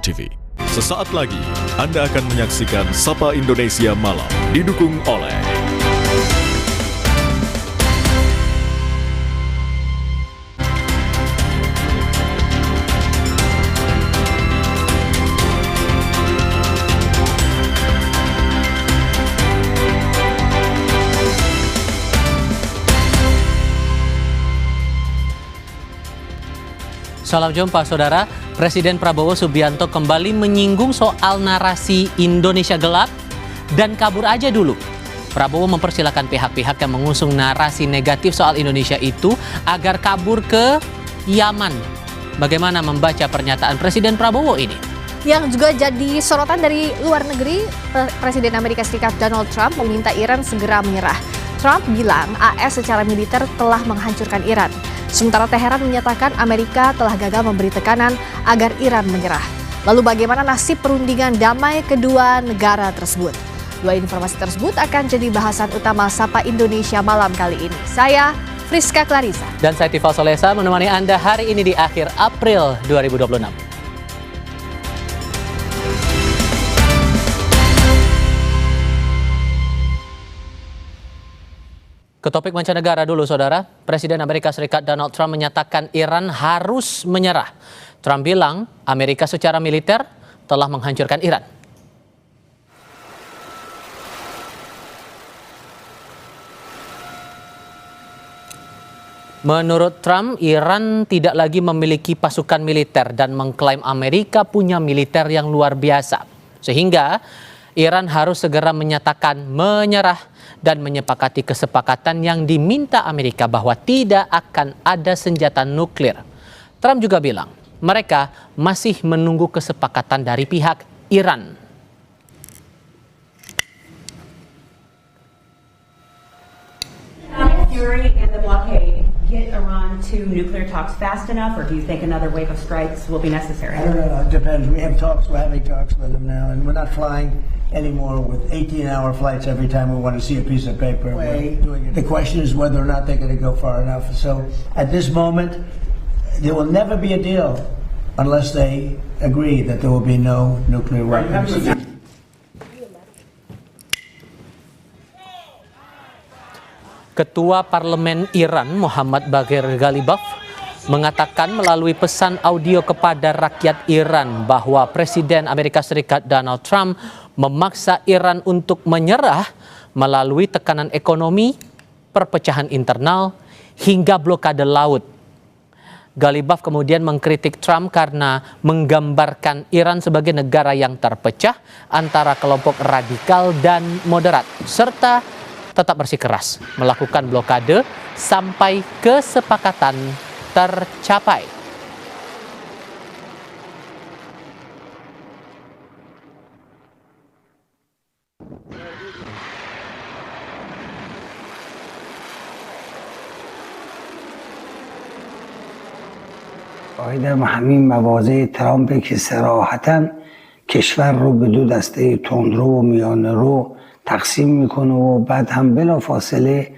TV. Sesaat lagi, Anda akan menyaksikan Sapa Indonesia Malam, didukung oleh Salam jumpa saudara, Presiden Prabowo Subianto kembali menyinggung soal narasi Indonesia gelap dan kabur aja dulu. Prabowo mempersilahkan pihak-pihak yang mengusung narasi negatif soal Indonesia itu agar kabur ke Yaman. Bagaimana membaca pernyataan Presiden Prabowo ini? Yang juga jadi sorotan dari luar negeri, Presiden Amerika Serikat Donald Trump meminta Iran segera menyerah. Trump bilang AS secara militer telah menghancurkan Iran. Sementara Teheran menyatakan Amerika telah gagal memberi tekanan agar Iran menyerah. Lalu bagaimana nasib perundingan damai kedua negara tersebut? Dua informasi tersebut akan jadi bahasan utama Sapa Indonesia Malam kali ini. Saya Friska Clarissa. Dan saya Tifal Solesa menemani Anda hari ini di akhir April 2026. Ke topik mancanegara dulu saudara, Presiden Amerika Serikat Donald Trump menyatakan Iran harus menyerah. Trump bilang Amerika secara militer telah menghancurkan Iran. Menurut Trump, Iran tidak lagi memiliki pasukan militer dan mengklaim Amerika punya militer yang luar biasa. Sehingga Iran harus segera menyatakan menyerah dan menyepakati kesepakatan yang diminta Amerika bahwa tidak akan ada senjata nuklir. Trump juga bilang mereka masih menunggu kesepakatan dari pihak Iran. Fury and the blockade get Iran to nuclear talks fast enough, or do you think another wave of strikes will be necessary? I don't know. It depends. We have talks. We're having talks with them now, and we're not flying anymore with 18-hour flights every time we want to see a piece of paper. The question is whether or not they're going to go far enough. So at this moment, there will never be a deal unless they agree that there will be no nuclear weapons. Ketua Parlemen Iran Muhammad Baghir Ghalibaf mengatakan melalui pesan audio kepada rakyat Iran bahwa Presiden Amerika Serikat Donald Trump memaksa Iran untuk menyerah melalui tekanan ekonomi, perpecahan internal, hingga blokade laut. Ghalibaf kemudian mengkritik Trump karena menggambarkan Iran sebagai negara yang terpecah antara kelompok radikal dan moderat, serta tetap bersikeras melakukan blokade sampai kesepakatan tercapai. در همین مواضع ترامپ که صراحتاً کشور رو به دو دسته تندرو و میانه رو تقسیم میکنه و بعد هم بلافاصله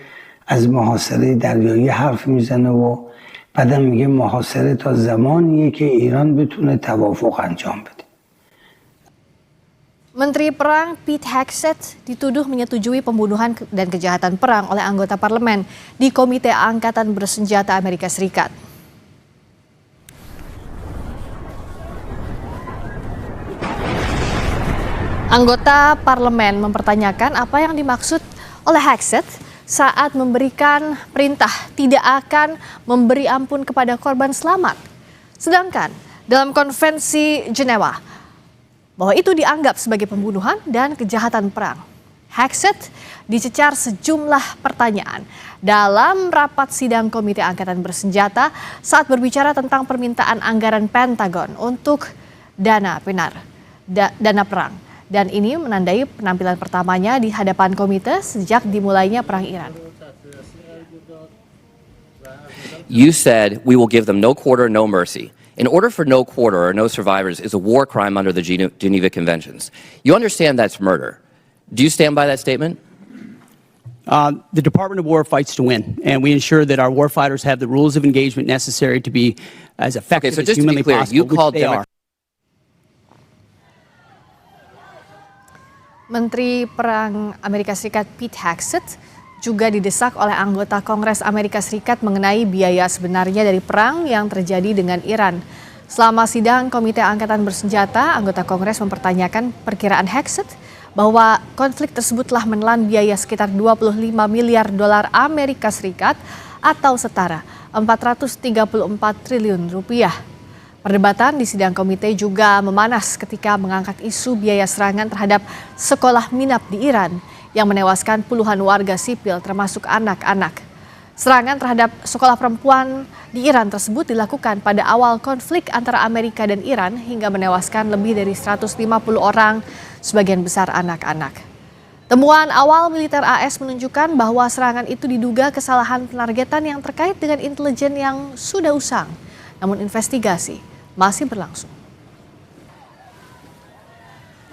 از محاصره دریایی حرف میزنه و بعدم میگه محاصره تا زمانیه که ایران بتونه توافق انجام بده. Menteri Perang Pete Hegseth dituduh menyetujui pembunuhan dan kejahatan perang oleh anggota parlemen di Komite Angkatan Bersenjata Amerika Serikat. Anggota parlemen mempertanyakan apa yang dimaksud oleh Hegseth saat memberikan perintah tidak akan memberi ampun kepada korban selamat. Sedangkan dalam konvensi Jenewa bahwa itu dianggap sebagai pembunuhan dan kejahatan perang. Hegseth dicecar sejumlah pertanyaan dalam rapat sidang Komite Angkatan Bersenjata saat berbicara tentang permintaan anggaran Pentagon untuk dana perang. Dan ini menandai penampilan pertamanya di hadapan komite sejak dimulainya perang Iran. You said we will give them no quarter, no mercy. In order for no quarter or no survivors is a war crime under the Geneva Conventions. You understand that's murder. Do you stand by that statement? The Department of War fights to win, and we ensure that our warfighters have the rules of engagement necessary to be as effective as humanly possible. You called Menteri Perang Amerika Serikat Pete Hegseth juga didesak oleh anggota Kongres Amerika Serikat mengenai biaya sebenarnya dari perang yang terjadi dengan Iran. Selama sidang Komite Angkatan Bersenjata, anggota Kongres mempertanyakan perkiraan Hegseth bahwa konflik tersebut telah menelan biaya sekitar 25 miliar dolar Amerika Serikat atau setara 434 triliun rupiah. Perdebatan di sidang komite juga memanas ketika mengangkat isu biaya serangan terhadap sekolah minap di Iran yang menewaskan puluhan warga sipil termasuk anak-anak. Serangan terhadap sekolah perempuan di Iran tersebut dilakukan pada awal konflik antara Amerika dan Iran hingga menewaskan lebih dari 150 orang, sebagian besar anak-anak. Temuan awal militer AS menunjukkan bahwa serangan itu diduga kesalahan penargetan yang terkait dengan intelijen yang sudah usang. Namun investigasi masih berlangsung.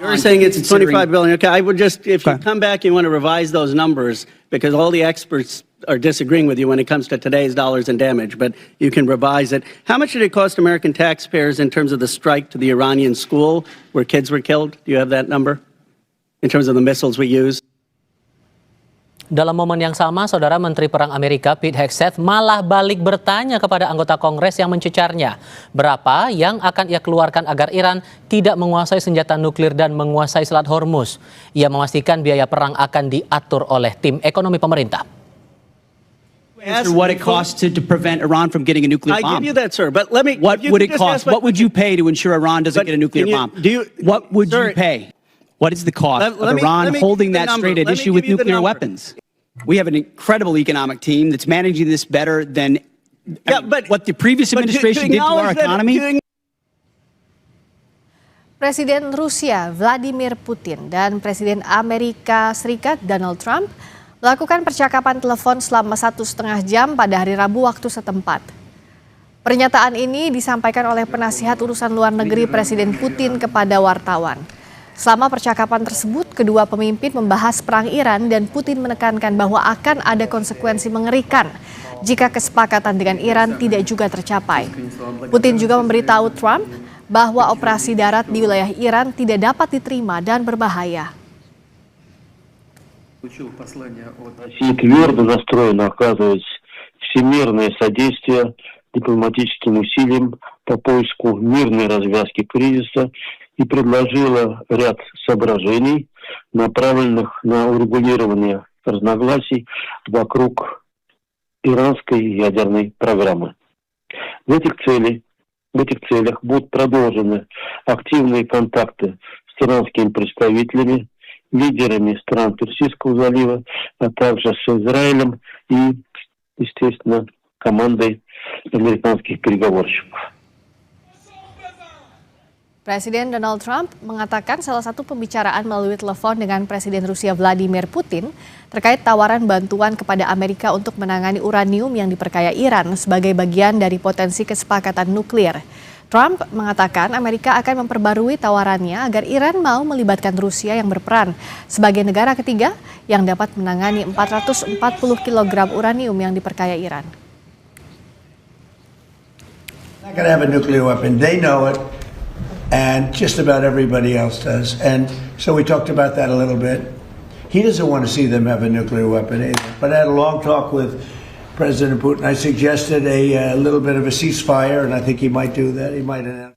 You're saying it's 25 billion. Okay, I would just, if you come back, you want to revise those numbers because all the experts are disagreeing with you when it comes to today's dollars and damage, but you can revise it. How much did it cost American taxpayers in terms of the strike to the Iranian school where kids were killed? Do you have that number in terms of the missiles we use? Dalam momen yang sama, Saudara Menteri Perang Amerika Pete Hegseth malah balik bertanya kepada anggota Kongres yang mencecarnya berapa yang akan ia keluarkan agar Iran tidak menguasai senjata nuklir dan menguasai Selat Hormuz. Ia memastikan biaya perang akan diatur oleh tim ekonomi pemerintah. What it costs to prevent Iran from getting a nuclear bomb. I give you that, sir, but let me... What would it cost? What would you pay to ensure Iran doesn't get a nuclear bomb? What would you pay? What is the cost of Iran holding that straight at issue with nuclear weapons? We have an incredible economic team that's managing this better than what the previous administration did to our economy. Presiden Rusia Vladimir Putin dan Presiden Amerika Serikat Donald Trump melakukan percakapan telepon selama 1,5 jam pada hari Rabu waktu setempat. Pernyataan ini disampaikan oleh penasihat urusan luar negeri Presiden Putin kepada wartawan. Selama percakapan tersebut, kedua pemimpin membahas perang Iran dan Putin menekankan bahwa akan ada konsekuensi mengerikan jika kesepakatan dengan Iran tidak juga tercapai. Putin juga memberitahu Trump bahwa operasi darat di wilayah Iran tidak dapat diterima dan berbahaya. Россия твердо настроена оказывать всемирное содействие дипломатическим усилиям по поиску мирной развязки кризиса и предложила ряд соображений, направленных на урегулирование разногласий вокруг иранской ядерной программы. В этих целях будут продолжены активные контакты с иранскими представителями, лидерами стран Персидского залива, а также с Израилем и, естественно, командой американских переговорщиков. Presiden Donald Trump mengatakan salah satu pembicaraan melalui telepon dengan Presiden Rusia Vladimir Putin terkait tawaran bantuan kepada Amerika untuk menangani uranium yang diperkaya Iran sebagai bagian dari potensi kesepakatan nuklir. Trump mengatakan Amerika akan memperbarui tawarannya agar Iran mau melibatkan Rusia yang berperan sebagai negara ketiga yang dapat menangani 440 kg uranium yang diperkaya Iran. Not going to have a nuclear weapon. They know it. And just about everybody else does. And so we talked about that a little bit. He doesn't want to see them have a nuclear weapon either. But I had a long talk with President Putin. I suggested a little bit of a ceasefire, and I think he might do that. He might announce.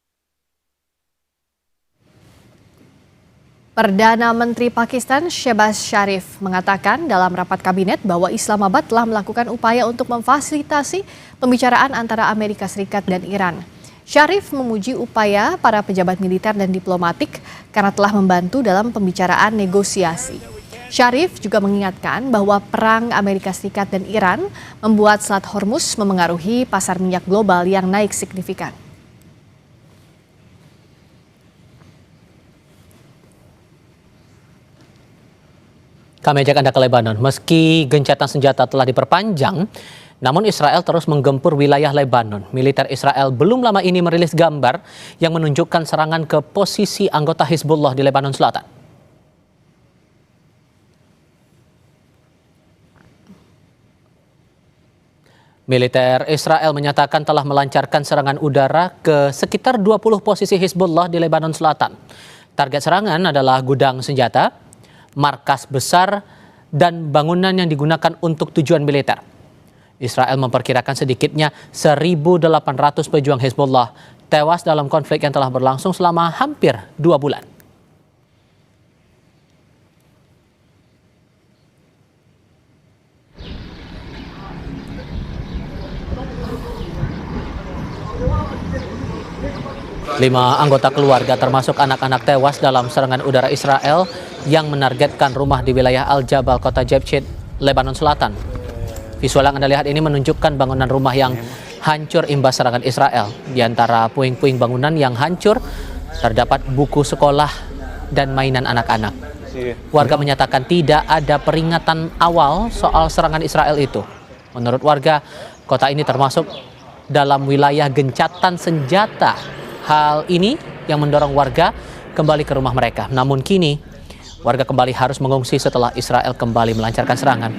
Perdana Menteri Pakistan Shehbaz Sharif mengatakan dalam rapat kabinet bahwa Islamabad telah melakukan upaya untuk memfasilitasi pembicaraan antara Amerika Serikat dan Iran. Sharif memuji upaya para pejabat militer dan diplomatik karena telah membantu dalam pembicaraan negosiasi. Sharif juga mengingatkan bahwa perang Amerika Serikat dan Iran membuat Selat Hormuz memengaruhi pasar minyak global yang naik signifikan. Kami ajak Anda ke Lebanon. Meski gencatan senjata telah diperpanjang, namun Israel terus menggempur wilayah Lebanon. Militer Israel belum lama ini merilis gambar yang menunjukkan serangan ke posisi anggota Hizbullah di Lebanon Selatan. Militer Israel menyatakan telah melancarkan serangan udara ke sekitar 20 posisi Hizbullah di Lebanon Selatan. Target serangan adalah gudang senjata, markas besar, dan bangunan yang digunakan untuk tujuan militer. Israel memperkirakan sedikitnya 1.800 pejuang Hezbollah tewas dalam konflik yang telah berlangsung selama hampir 2 bulan. Lima anggota keluarga termasuk anak-anak tewas dalam serangan udara Israel yang menargetkan rumah di wilayah Al-Jabal, kota Jabchid, Lebanon Selatan. Visual yang Anda lihat ini menunjukkan bangunan rumah yang hancur imbas serangan Israel. Di antara puing-puing bangunan yang hancur terdapat buku sekolah dan mainan anak-anak. Warga menyatakan tidak ada peringatan awal soal serangan Israel itu. Menurut warga, kota ini termasuk dalam wilayah gencatan senjata. Hal ini yang mendorong warga kembali ke rumah mereka. Namun kini, warga kembali harus mengungsi setelah Israel kembali melancarkan serangan.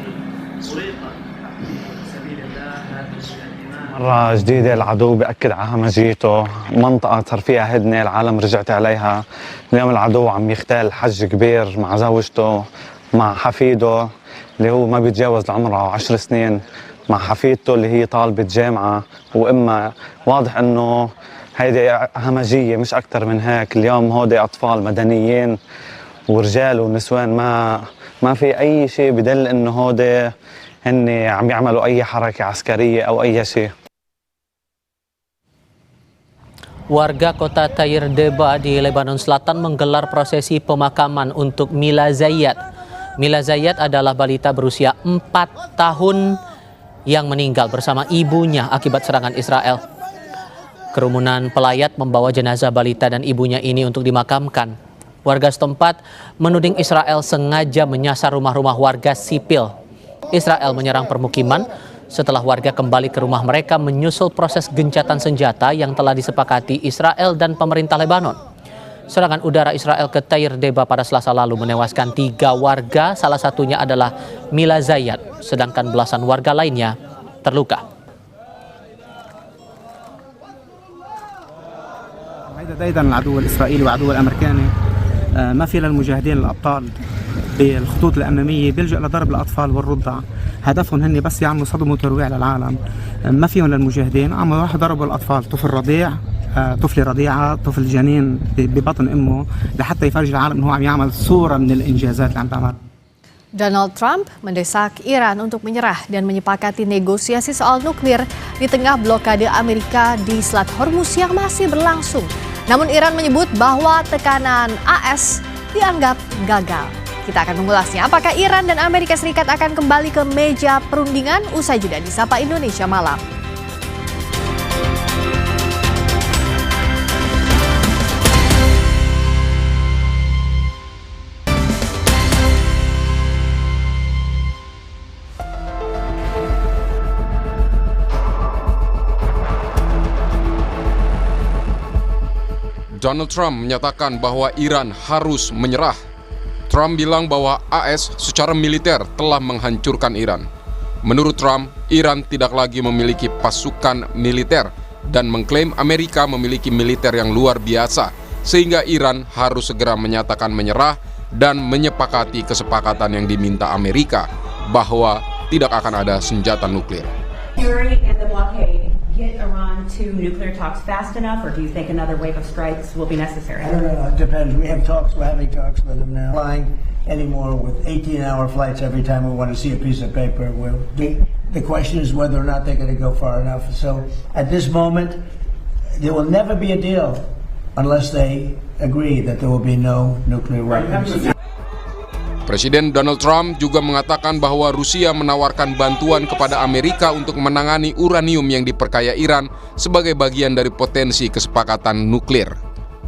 مرة جديدة العدو بأكد على همجيته، منطقة صار فيها هدنة العالم رجعت عليها. اليوم العدو عم يختال حج كبير مع زوجته مع حفيده اللي هو ما بيتجاوز عمره 10 سنين، مع حفيدته اللي هي طالبة جامعة وإما. واضح إنه هيدي همجية مش أكتر من هيك. اليوم هودي أطفال مدنيين ورجال ونسوان، ما في أي شيء بدل إنه هودي هن عم يعملوا أي حركة عسكرية أو أي شيء. Warga kota Tair Deba di Lebanon Selatan menggelar prosesi pemakaman untuk Mila Zayat. Mila Zayat adalah balita berusia 4 tahun yang meninggal bersama ibunya akibat serangan Israel. Kerumunan pelayat membawa jenazah balita dan ibunya ini untuk dimakamkan. Warga setempat menuding Israel sengaja menyasar rumah-rumah warga sipil. Israel menyerang permukiman setelah warga kembali ke rumah mereka menyusul proses gencatan senjata yang telah disepakati Israel dan pemerintah Lebanon. Serangan udara Israel ke Tair Deba pada Selasa lalu menewaskan 3 warga, salah satunya adalah Mila Zayat, sedangkan belasan warga lainnya terluka. أيضا العدو الإسرائيلي وعدو الأمريكاني ما في للمجاهدين الأبطال بالخطوط الأمامية بيلجأ لضرب الأطفال والرضع. هدفهم هن بس يعملوا صدمة وترويع للعالم. ما فيهم للمجاهدين، عم راح ضربوا الأطفال، طفل رضيع، طفل رضيعة، طفل جنين ببطن أمه، لحتى يفرج العالم إنه عم يعمل صورة من الإنجازات اللي عم تعمل. Donald Trump mendesak Iran untuk menyerah dan menyepakati negosiasi soal nuklir di tengah blokade Amerika di Selat Hormuz yang masih berlangsung. Namun Iran menyebut bahwa tekanan AS dianggap gagal. Kita akan mengulasnya. Apakah Iran dan Amerika Serikat akan kembali ke meja perundingan? Usai jeda di Sapa Indonesia Malam. Donald Trump menyatakan bahwa Iran harus menyerah. Trump bilang bahwa AS secara militer telah menghancurkan Iran. Menurut Trump, Iran tidak lagi memiliki pasukan militer dan mengklaim Amerika memiliki militer yang luar biasa, sehingga Iran harus segera menyatakan menyerah dan menyepakati kesepakatan yang diminta Amerika bahwa tidak akan ada senjata nuklir. Get Iran to nuclear talks fast enough, or do you think another wave of strikes will be necessary? I don't know. It depends. We're having talks with them now. Flying anymore with 18-hour flights every time we want to see a piece of paper. The question is whether or not they're going to go far enough. So at this moment, there will never be a deal unless they agree that there will be no nuclear weapons. Presiden Donald Trump juga mengatakan bahwa Rusia menawarkan bantuan kepada Amerika untuk menangani uranium yang diperkaya Iran sebagai bagian dari potensi kesepakatan nuklir.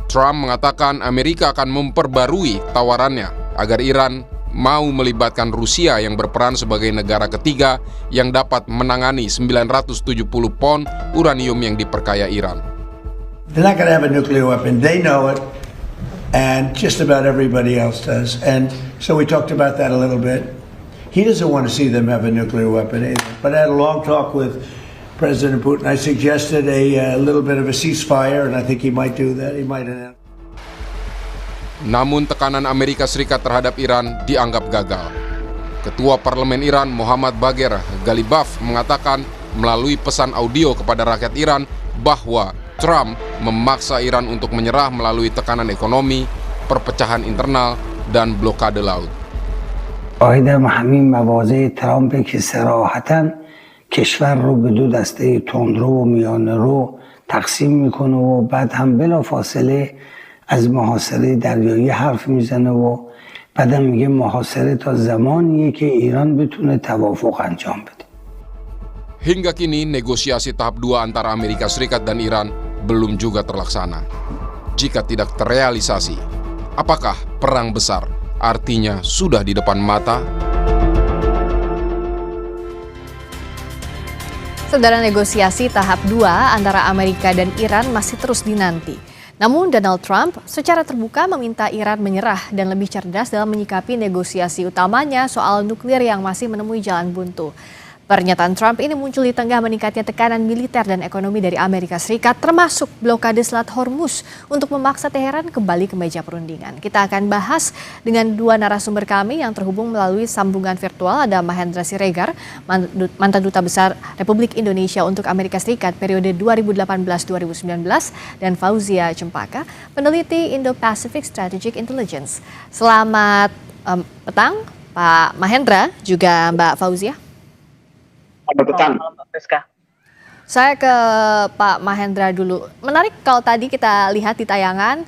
Trump mengatakan Amerika akan memperbarui tawarannya agar Iran mau melibatkan Rusia yang berperan sebagai negara ketiga yang dapat menangani 970 pon uranium yang diperkaya Iran. They're not going to have a nuclear weapon. They know it. And just about everybody else does. And so we talked about that a little bit. He doesn't want to see them have a nuclear weapon either. But I had a long talk with President Putin. I suggested a little bit of a ceasefire, and I think he might do that. He might announce. Namun tekanan Amerika Serikat terhadap Iran dianggap gagal. Ketua Parlemen Iran Mohammad Bagher Ghalibaf mengatakan melalui pesan audio kepada rakyat Iran bahwa Trump memaksa Iran untuk menyerah melalui tekanan ekonomi, perpecahan internal, dan blokade laut. آیدم همین مواضع ترامپ که صراحتاً کشور رو به دو دسته تندرو و میانه رو تقسیم میکنه و بعد هم بلافاصله از محاصره دریایی حرف میزنه و بعدم میگه محاصره تا زمانیه که ایران بتونه توافق انجام بده. Hingga kini negosiasi tahap 2 antara Amerika Serikat dan Iran belum juga terlaksana. Jika tidak terrealisasi, apakah perang besar artinya sudah di depan mata? Saudara, negosiasi tahap 2 antara Amerika dan Iran masih terus dinanti. Namun Donald Trump secara terbuka meminta Iran menyerah dan lebih cerdas dalam menyikapi negosiasi utamanya soal nuklir yang masih menemui jalan buntu. Pernyataan Trump ini muncul di tengah meningkatnya tekanan militer dan ekonomi dari Amerika Serikat, termasuk blokade Selat Hormuz untuk memaksa Teheran kembali ke meja perundingan. Kita akan bahas dengan dua narasumber kami yang terhubung melalui sambungan virtual. Ada Mahendra Siregar, mantan Duta Besar Republik Indonesia untuk Amerika Serikat periode 2018-2019, dan Fauzia Cempaka, peneliti Indo-Pacific Strategic Intelligence. Selamat petang, Pak Mahendra, juga Mbak Fauzia. Saya ke Pak Mahendra dulu. Menarik kalau tadi kita lihat di tayangan,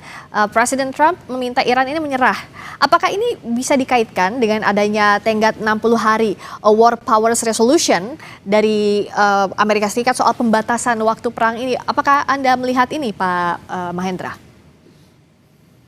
Presiden Trump meminta Iran ini menyerah. Apakah ini bisa dikaitkan dengan adanya tenggat 60 hari War Powers Resolution dari Amerika Serikat soal pembatasan waktu perang ini? Apakah Anda melihat ini, Pak Mahendra?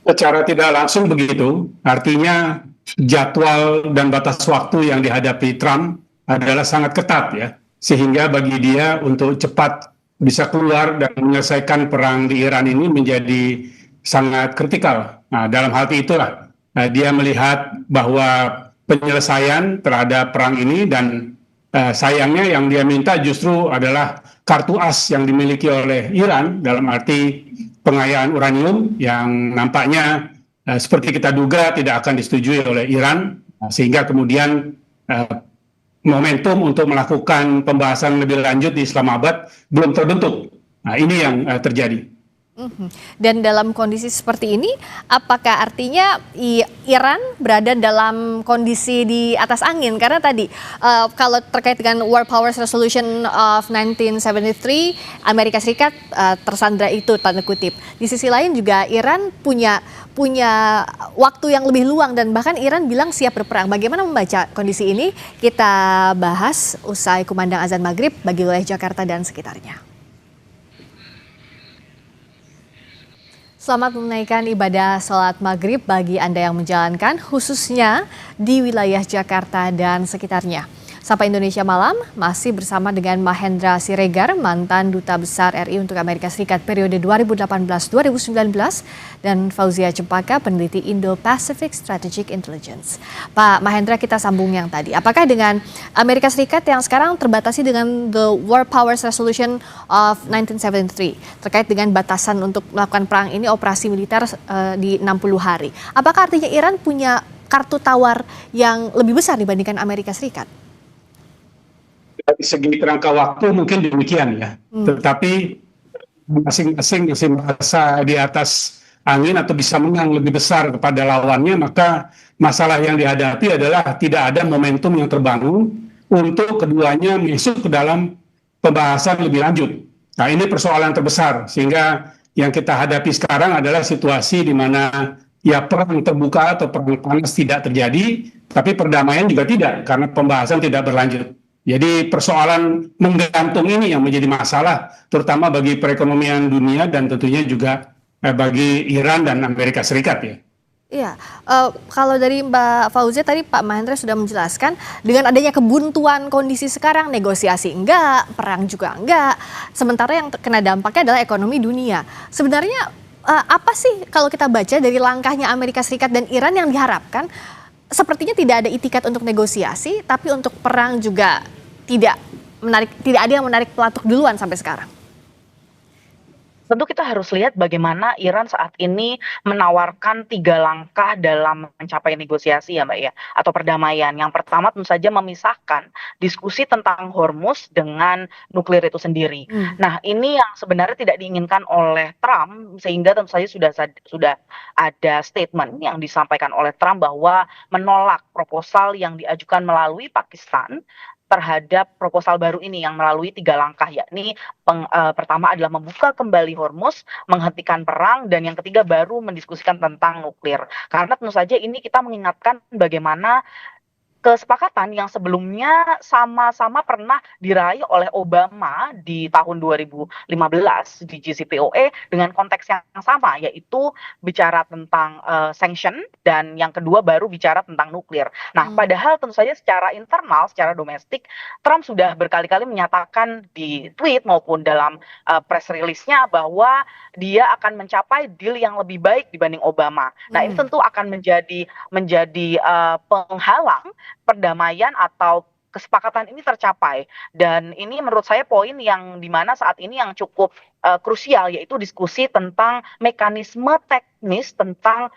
Secara tidak langsung begitu, artinya jadwal dan batas waktu yang dihadapi Trump adalah sangat ketat ya, sehingga bagi dia untuk cepat bisa keluar dan menyelesaikan perang di Iran ini menjadi sangat kritikal. Nah, dalam hal itulah dia melihat bahwa penyelesaian terhadap perang ini dan sayangnya yang dia minta justru adalah kartu as yang dimiliki oleh Iran, dalam arti pengayaan uranium yang nampaknya seperti kita duga tidak akan disetujui oleh Iran, sehingga kemudian momentum untuk melakukan pembahasan lebih lanjut di Islamabad belum terbentuk. Nah, ini yang terjadi. Dan dalam kondisi seperti ini, apakah artinya Iran berada dalam kondisi di atas angin? Karena tadi kalau terkait dengan War Powers Resolution of 1973, Amerika Serikat tersandra itu, tanda kutip. Di sisi lain juga Iran punya waktu yang lebih luang dan bahkan Iran bilang siap berperang. Bagaimana membaca kondisi ini? Kita bahas usai kumandang azan maghrib bagi wilayah Jakarta dan sekitarnya. Selamat menunaikan ibadah sholat maghrib bagi Anda yang menjalankan, khususnya di wilayah Jakarta dan sekitarnya. Sapa Indonesia Malam masih bersama dengan Mahendra Siregar, mantan Duta Besar RI untuk Amerika Serikat periode 2018-2019, dan Fauzia Cempaka, peneliti Indo-Pacific Strategic Intelligence. Pak Mahendra, kita sambung yang tadi. Apakah dengan Amerika Serikat yang sekarang terbatasi dengan the War Powers Resolution of 1973 terkait dengan batasan untuk melakukan perang ini, operasi militer di 60 hari. Apakah artinya Iran punya kartu tawar yang lebih besar dibandingkan Amerika Serikat? Dari segi kerangka waktu mungkin demikian ya, tetapi masing-masing masih merasa di atas angin atau bisa menang lebih besar kepada lawannya, maka masalah yang dihadapi adalah tidak ada momentum yang terbangun untuk keduanya masuk ke dalam pembahasan lebih lanjut. Nah, ini persoalan terbesar, sehingga yang kita hadapi sekarang adalah situasi di mana ya perang terbuka atau perang panas tidak terjadi, tapi perdamaian juga tidak karena pembahasan tidak berlanjut. Jadi persoalan menggantung ini yang menjadi masalah, terutama bagi perekonomian dunia dan tentunya juga bagi Iran dan Amerika Serikat ya. Iya, kalau dari Mbak Fauzia tadi Pak Mahendra sudah menjelaskan, dengan adanya kebuntuan kondisi sekarang, negosiasi enggak, perang juga enggak, sementara yang kena dampaknya adalah ekonomi dunia. Sebenarnya apa sih kalau kita baca dari langkahnya Amerika Serikat dan Iran yang diharapkan? Sepertinya tidak ada itikat untuk negosiasi, tapi untuk perang juga tidak ada yang menarik pelatuk duluan sampai sekarang. tentu kita harus lihat bagaimana Iran saat ini menawarkan 3 langkah dalam mencapai negosiasi ya Mbak ya, atau perdamaian. Yang pertama tentu saja memisahkan diskusi tentang Hormuz dengan nuklir itu sendiri. Nah, ini yang sebenarnya tidak diinginkan oleh Trump, sehingga tentu saja sudah ada statement yang disampaikan oleh Trump bahwa menolak proposal yang diajukan melalui Pakistan terhadap proposal baru ini yang melalui 3 langkah, yakni pertama adalah membuka kembali Hormuz, menghentikan perang, dan yang ketiga baru mendiskusikan tentang nuklir. Karena tentu saja ini kita mengingatkan bagaimana kesepakatan yang sebelumnya sama-sama pernah diraih oleh Obama di tahun 2015 di JCPOA dengan konteks yang sama, yaitu bicara tentang sanction, dan yang kedua baru bicara tentang nuklir. Nah, padahal tentu saja secara internal, secara domestik, Trump sudah berkali-kali menyatakan di tweet maupun dalam press release-nya bahwa dia akan mencapai deal yang lebih baik dibanding Obama. Nah, ini tentu akan menjadi penghalang perdamaian atau kesepakatan ini tercapai. Dan ini menurut saya poin yang dimana saat ini yang cukup krusial, yaitu diskusi tentang mekanisme teknis tentang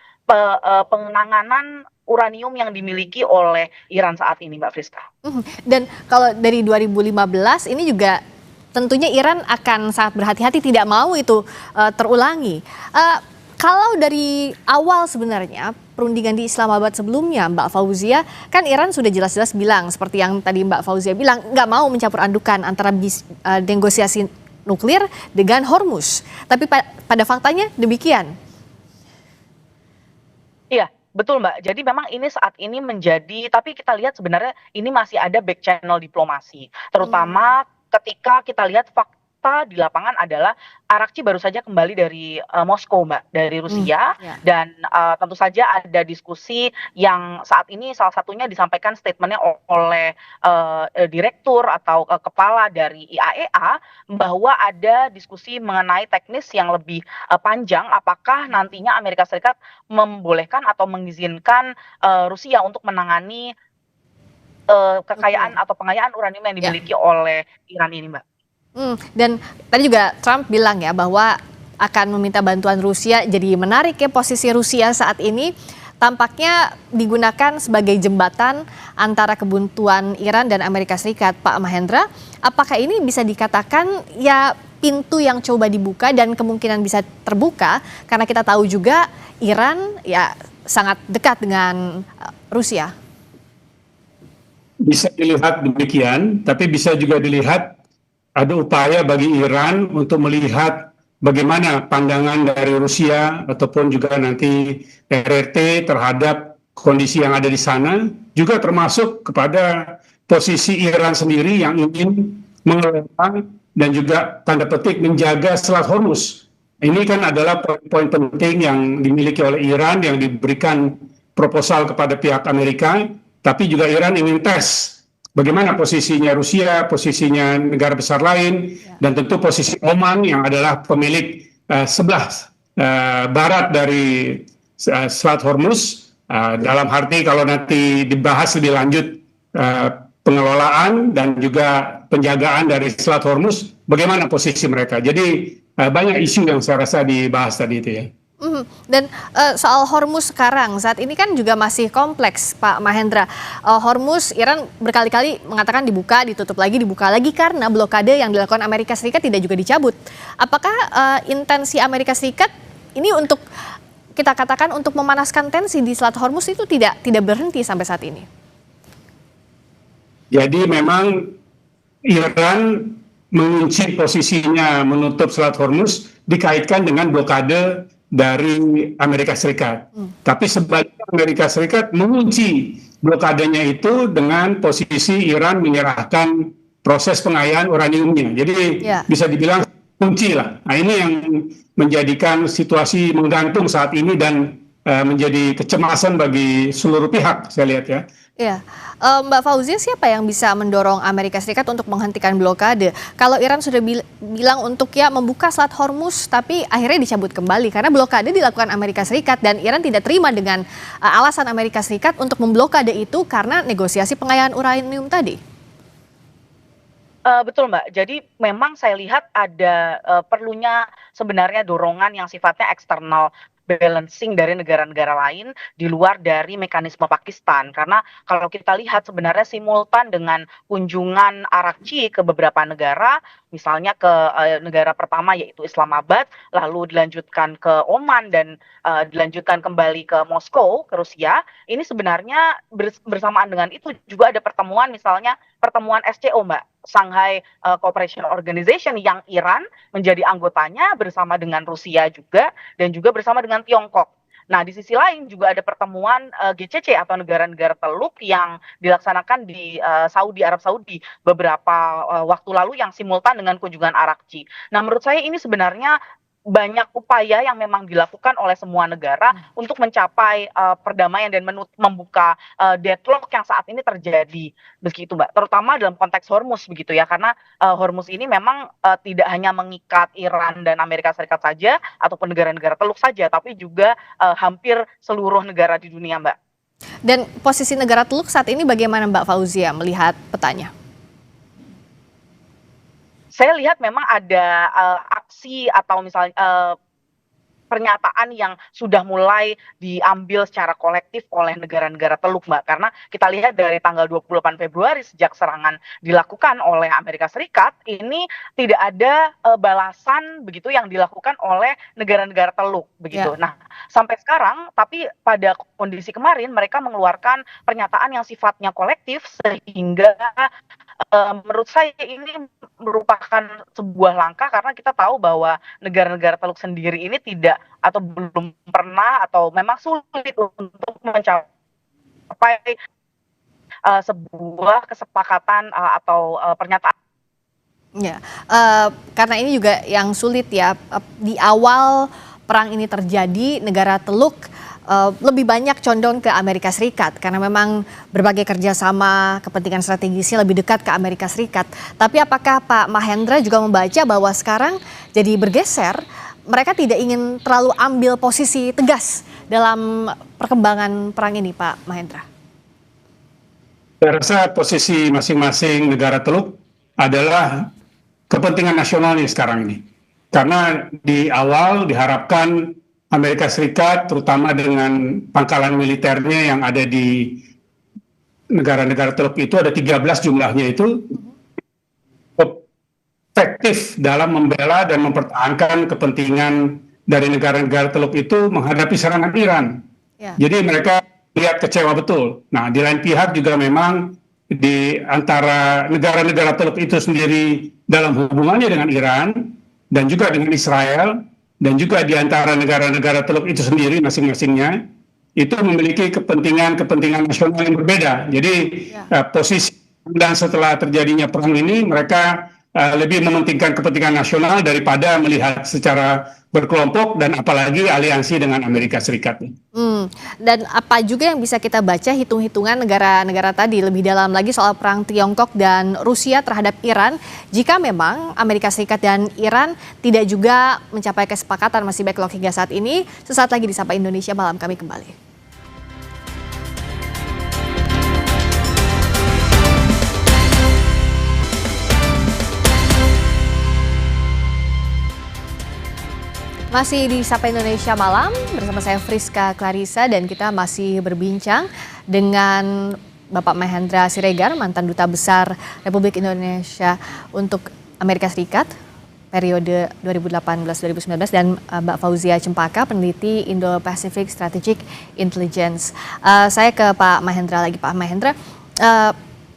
penanganan uranium yang dimiliki oleh Iran saat ini, Mbak Friska. Dan kalau dari 2015 ini juga tentunya Iran akan sangat berhati-hati, tidak mau itu terulangi. Kalau dari awal sebenarnya perundingan di Islamabad sebelumnya, Mbak Fauzia, kan Iran sudah jelas-jelas bilang seperti yang tadi Mbak Fauzia bilang, nggak mau mencampur adukan antara negosiasi nuklir dengan Hormuz. Tapi pada faktanya demikian. Iya, betul Mbak. Jadi memang ini saat ini menjadi, tapi kita lihat sebenarnya ini masih ada back channel diplomasi. Terutama ketika kita lihat fakta di lapangan adalah Arakci baru saja kembali dari Moskow, Mbak, dari Rusia, dan tentu saja ada diskusi yang saat ini salah satunya disampaikan statementnya oleh direktur atau kepala dari IAEA bahwa ada diskusi mengenai teknis yang lebih panjang, apakah nantinya Amerika Serikat membolehkan atau mengizinkan Rusia untuk menangani kekayaan atau pengayaan uranium yang dimiliki oleh Iran ini, Mbak. Dan tadi juga Trump bilang ya bahwa akan meminta bantuan Rusia. Jadi menarik ya, posisi Rusia saat ini tampaknya digunakan sebagai jembatan antara kebuntuan Iran dan Amerika Serikat. Pak Mahendra, apakah ini bisa dikatakan ya pintu yang coba dibuka dan kemungkinan bisa terbuka, karena kita tahu juga Iran ya sangat dekat dengan Rusia? Bisa dilihat demikian, tapi bisa juga dilihat ada upaya bagi Iran untuk melihat bagaimana pandangan dari Rusia ataupun juga nanti RRT terhadap kondisi yang ada di sana, juga termasuk kepada posisi Iran sendiri yang ingin mengelola dan juga tanda petik menjaga Selat Hormuz. Ini kan adalah poin penting yang dimiliki oleh Iran yang diberikan proposal kepada pihak Amerika, tapi juga Iran ingin tes bagaimana posisinya Rusia, posisinya negara besar lain, dan tentu posisi Oman yang adalah pemilik sebelah barat dari Selat Hormuz. Dalam arti kalau nanti dibahas lebih lanjut pengelolaan dan juga penjagaan dari Selat Hormuz, bagaimana posisi mereka. Jadi banyak isu yang saya rasa dibahas tadi itu ya. Dan soal Hormuz sekarang, saat ini kan juga masih kompleks, Pak Mahendra. Hormuz, Iran berkali-kali mengatakan dibuka, ditutup lagi, dibuka lagi karena blokade yang dilakukan Amerika Serikat tidak juga dicabut. Apakah intensi Amerika Serikat ini untuk kita katakan untuk memanaskan tensi di Selat Hormuz itu tidak berhenti sampai saat ini? Jadi memang Iran mengunci posisinya menutup Selat Hormuz dikaitkan dengan blokade dari Amerika Serikat. Tapi sebaliknya Amerika Serikat mengunci blokadenya itu dengan posisi Iran menyerahkan proses pengayaan uraniumnya. Jadi bisa dibilang kunci lah. Nah, ini yang menjadikan situasi menggantung saat ini dan menjadi kecemasan bagi seluruh pihak, saya lihat ya. Iya, Mbak Fauzia, siapa yang bisa mendorong Amerika Serikat untuk menghentikan blokade? Kalau Iran sudah bilang untuk ya membuka Selat Hormuz, tapi akhirnya dicabut kembali karena blokade dilakukan Amerika Serikat dan Iran tidak terima dengan alasan Amerika Serikat untuk memblokade itu karena negosiasi pengayaan uranium tadi. Betul Mbak, jadi memang saya lihat ada perlunya sebenarnya dorongan yang sifatnya eksternal balancing dari negara-negara lain di luar dari mekanisme Pakistan. Karena kalau kita lihat sebenarnya simultan dengan kunjungan Arakci ke beberapa negara, misalnya ke negara pertama yaitu Islamabad, lalu dilanjutkan ke Oman dan dilanjutkan kembali ke Moskow, ke Rusia, ini sebenarnya bersamaan dengan itu juga ada pertemuan, misalnya pertemuan SCO, Mbak, Shanghai Cooperation Organization, yang Iran menjadi anggotanya bersama dengan Rusia juga dan juga bersama dengan Tiongkok. Nah, di sisi lain juga ada pertemuan GCC atau negara-negara Teluk yang dilaksanakan di Arab Saudi beberapa waktu lalu yang simultan dengan kunjungan Arakci. Nah, menurut saya ini sebenarnya banyak upaya yang memang dilakukan oleh semua negara untuk mencapai perdamaian dan membuka deadlock yang saat ini terjadi, begitu Mbak, terutama dalam konteks Hormuz begitu ya, karena Hormuz ini memang tidak hanya mengikat Iran dan Amerika Serikat saja ataupun negara-negara Teluk saja, tapi juga hampir seluruh negara di dunia, Mbak. Dan posisi negara Teluk saat ini bagaimana Mbak Fauzia melihat petanya? Saya lihat memang ada aksi atau misalnya pernyataan yang sudah mulai diambil secara kolektif oleh negara-negara Teluk, Mbak. Karena kita lihat dari tanggal 28 Februari sejak serangan dilakukan oleh Amerika Serikat, ini tidak ada balasan begitu yang dilakukan oleh negara-negara Teluk begitu. Ya. Nah, sampai sekarang tapi pada kondisi kemarin mereka mengeluarkan pernyataan yang sifatnya kolektif sehingga menurut saya ini merupakan sebuah langkah karena kita tahu bahwa negara-negara Teluk sendiri ini tidak atau belum pernah atau memang sulit untuk mencapai sebuah kesepakatan atau pernyataan. Ya, karena ini juga yang sulit ya, di awal perang ini terjadi negara Teluk lebih banyak condong ke Amerika Serikat karena memang berbagai kerjasama kepentingan strategisnya lebih dekat ke Amerika Serikat. Tapi apakah Pak Mahendra juga membaca bahwa sekarang jadi bergeser, mereka tidak ingin terlalu ambil posisi tegas dalam perkembangan perang ini, Pak Mahendra? Saya rasa posisi masing-masing negara Teluk adalah kepentingan nasionalnya sekarang ini. Karena di awal diharapkan Amerika Serikat, terutama dengan pangkalan militernya yang ada di negara-negara Teluk itu, ada 13 jumlahnya itu, efektif dalam membela dan mempertahankan kepentingan dari negara-negara Teluk itu menghadapi serangan Iran. Ya. Jadi mereka lihat kecewa betul. Nah, di lain pihak juga memang di antara negara-negara Teluk itu sendiri dalam hubungannya dengan Iran dan juga dengan Israel, dan juga di antara negara-negara Teluk itu sendiri masing-masingnya itu memiliki kepentingan nasional yang berbeda. Jadi posisi dan setelah terjadinya perang ini mereka lebih mementingkan kepentingan nasional daripada melihat secara berkelompok dan apalagi aliansi dengan Amerika Serikat. Dan apa juga yang bisa kita baca hitung-hitungan negara-negara tadi lebih dalam lagi soal perang Tiongkok dan Rusia terhadap Iran, jika memang Amerika Serikat dan Iran tidak juga mencapai kesepakatan masih backlog hingga saat ini. Sesaat lagi di Sapa Indonesia Malam kami kembali. Masih di Sapa Indonesia Malam bersama saya Friska Clarissa dan kita masih berbincang dengan Bapak Mahendra Siregar, mantan Duta Besar Republik Indonesia untuk Amerika Serikat periode 2018-2019 dan Mbak Fauzia Cempaka, peneliti Indo-Pacific Strategic Intelligence. Saya ke Pak Mahendra lagi. Pak Mahendra,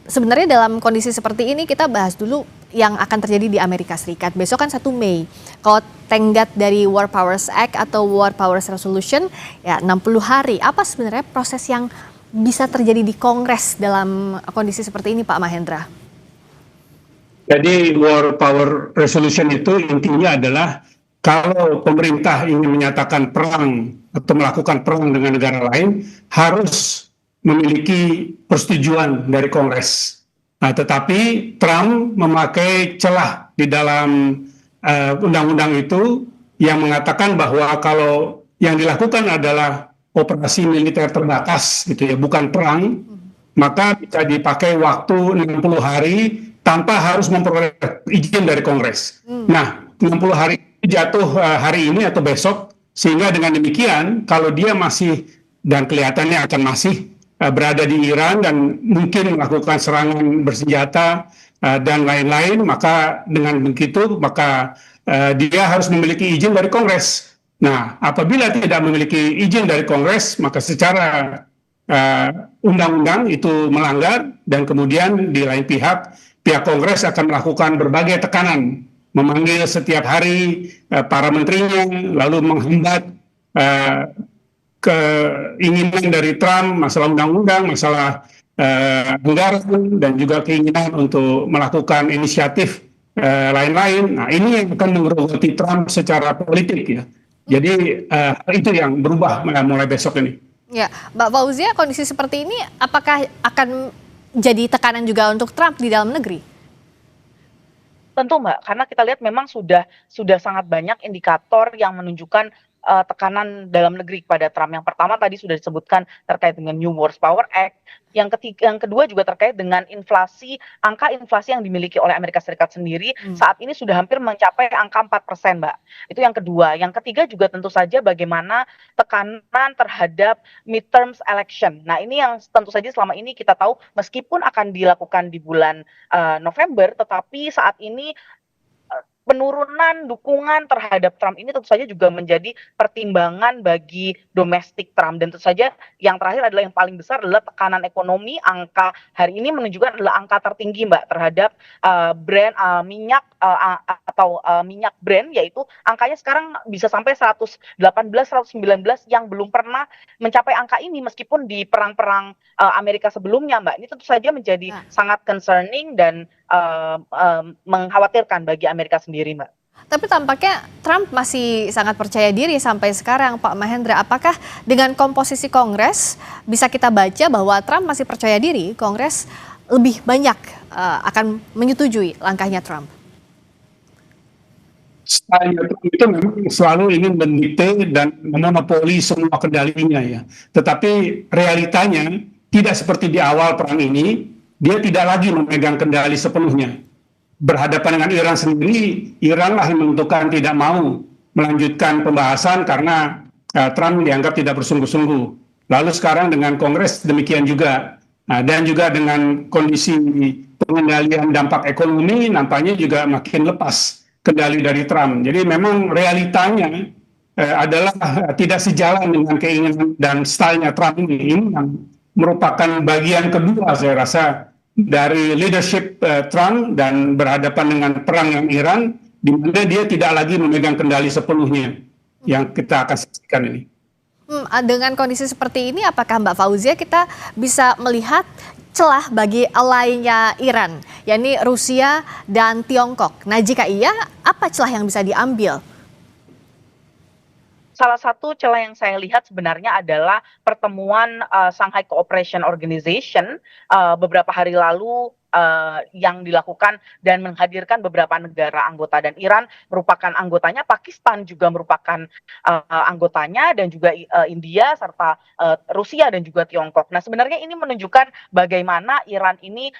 sebenarnya dalam kondisi seperti ini kita bahas dulu yang akan terjadi di Amerika Serikat. Besok kan 1 Mei. Kalau tenggat dari War Powers Act atau War Powers Resolution, ya 60 hari. Apa sebenarnya proses yang bisa terjadi di Kongres dalam kondisi seperti ini, Pak Mahendra? Jadi War Power Resolution itu intinya adalah kalau pemerintah ingin menyatakan perang atau melakukan perang dengan negara lain, harus memiliki persetujuan dari Kongres. Nah, tetapi Trump memakai celah di dalam undang-undang itu yang mengatakan bahwa kalau yang dilakukan adalah operasi militer terbatas, gitu ya, bukan perang, maka bisa dipakai waktu 60 hari tanpa harus memperoleh izin dari Kongres. Nah, 60 hari jatuh hari ini atau besok, sehingga dengan demikian kalau dia masih dan kelihatannya akan masih berada di Iran dan mungkin melakukan serangan bersenjata dan lain-lain, maka dengan begitu maka dia harus memiliki izin dari Kongres. Nah, apabila tidak memiliki izin dari Kongres, maka secara undang-undang itu melanggar, dan kemudian di lain pihak Kongres akan melakukan berbagai tekanan, memanggil setiap hari para menterinya, lalu menghambat keinginan dari Trump, masalah undang-undang, masalah anggaran, dan juga keinginan untuk melakukan inisiatif lain-lain. Nah, ini yang akan menggerogoti Trump secara politik ya. Jadi itu yang berubah mulai besok ini. Ya, Mbak Fauzia, kondisi seperti ini apakah akan jadi tekanan juga untuk Trump di dalam negeri? Tentu Mbak, karena kita lihat memang sudah sangat banyak indikator yang menunjukkan tekanan dalam negeri kepada Trump. Yang pertama tadi sudah disebutkan terkait dengan New World Power Act. Yang kedua juga terkait dengan angka inflasi yang dimiliki oleh Amerika Serikat sendiri saat ini sudah hampir mencapai angka 4%, Mbak. Itu yang kedua. Yang ketiga juga tentu saja bagaimana tekanan terhadap midterms election. Nah, ini yang tentu saja selama ini kita tahu meskipun akan dilakukan di bulan November, tetapi saat ini penurunan dukungan terhadap Trump ini tentu saja juga menjadi pertimbangan bagi domestik Trump. Dan tentu saja yang terakhir adalah yang paling besar adalah tekanan ekonomi. Angka hari ini menunjukkan adalah angka tertinggi, Mbak, terhadap brand minyak atau minyak Brent, yaitu angkanya sekarang bisa sampai 118-119 yang belum pernah mencapai angka ini meskipun di perang-perang Amerika sebelumnya, Mbak. Ini tentu saja menjadi sangat concerning dan mengkhawatirkan bagi Amerika sendiri, Mbak. Tapi tampaknya Trump masih sangat percaya diri sampai sekarang, Pak Mahendra. Apakah dengan komposisi Kongres bisa kita baca bahwa Trump masih percaya diri Kongres lebih banyak akan menyetujui langkahnya Trump? Style Trump itu memang selalu ingin mendikte dan memonopoli semua kendalinya ya. Tetapi realitanya tidak seperti di awal perang ini. Dia tidak lagi memegang kendali sepenuhnya. Berhadapan dengan Iran sendiri, Iran lah yang menentukan tidak mau melanjutkan pembahasan karena Trump dianggap tidak bersungguh-sungguh. Lalu sekarang dengan Kongres demikian juga. Dan juga dengan kondisi pengendalian dampak ekonomi nampaknya juga makin lepas kendali dari Trump. Jadi memang realitanya adalah tidak sejalan dengan keinginan dan stylenya Trump ini. Ini yang merupakan bagian kedua saya rasa dari leadership Trump dan berhadapan dengan perang yang Iran, di mana dia tidak lagi memegang kendali sepenuhnya yang kita akan saksikan ini. Dengan kondisi seperti ini, apakah Mbak Fauzia kita bisa melihat celah bagi ally-nya Iran, yakni Rusia dan Tiongkok? Nah, jika iya, apa celah yang bisa diambil? Salah satu celah yang saya lihat sebenarnya adalah pertemuan Shanghai Cooperation Organization beberapa hari lalu yang dilakukan dan menghadirkan beberapa negara anggota, dan Iran merupakan anggotanya, Pakistan juga merupakan anggotanya, dan juga India serta Rusia dan juga Tiongkok. Nah, sebenarnya ini menunjukkan bagaimana Iran ini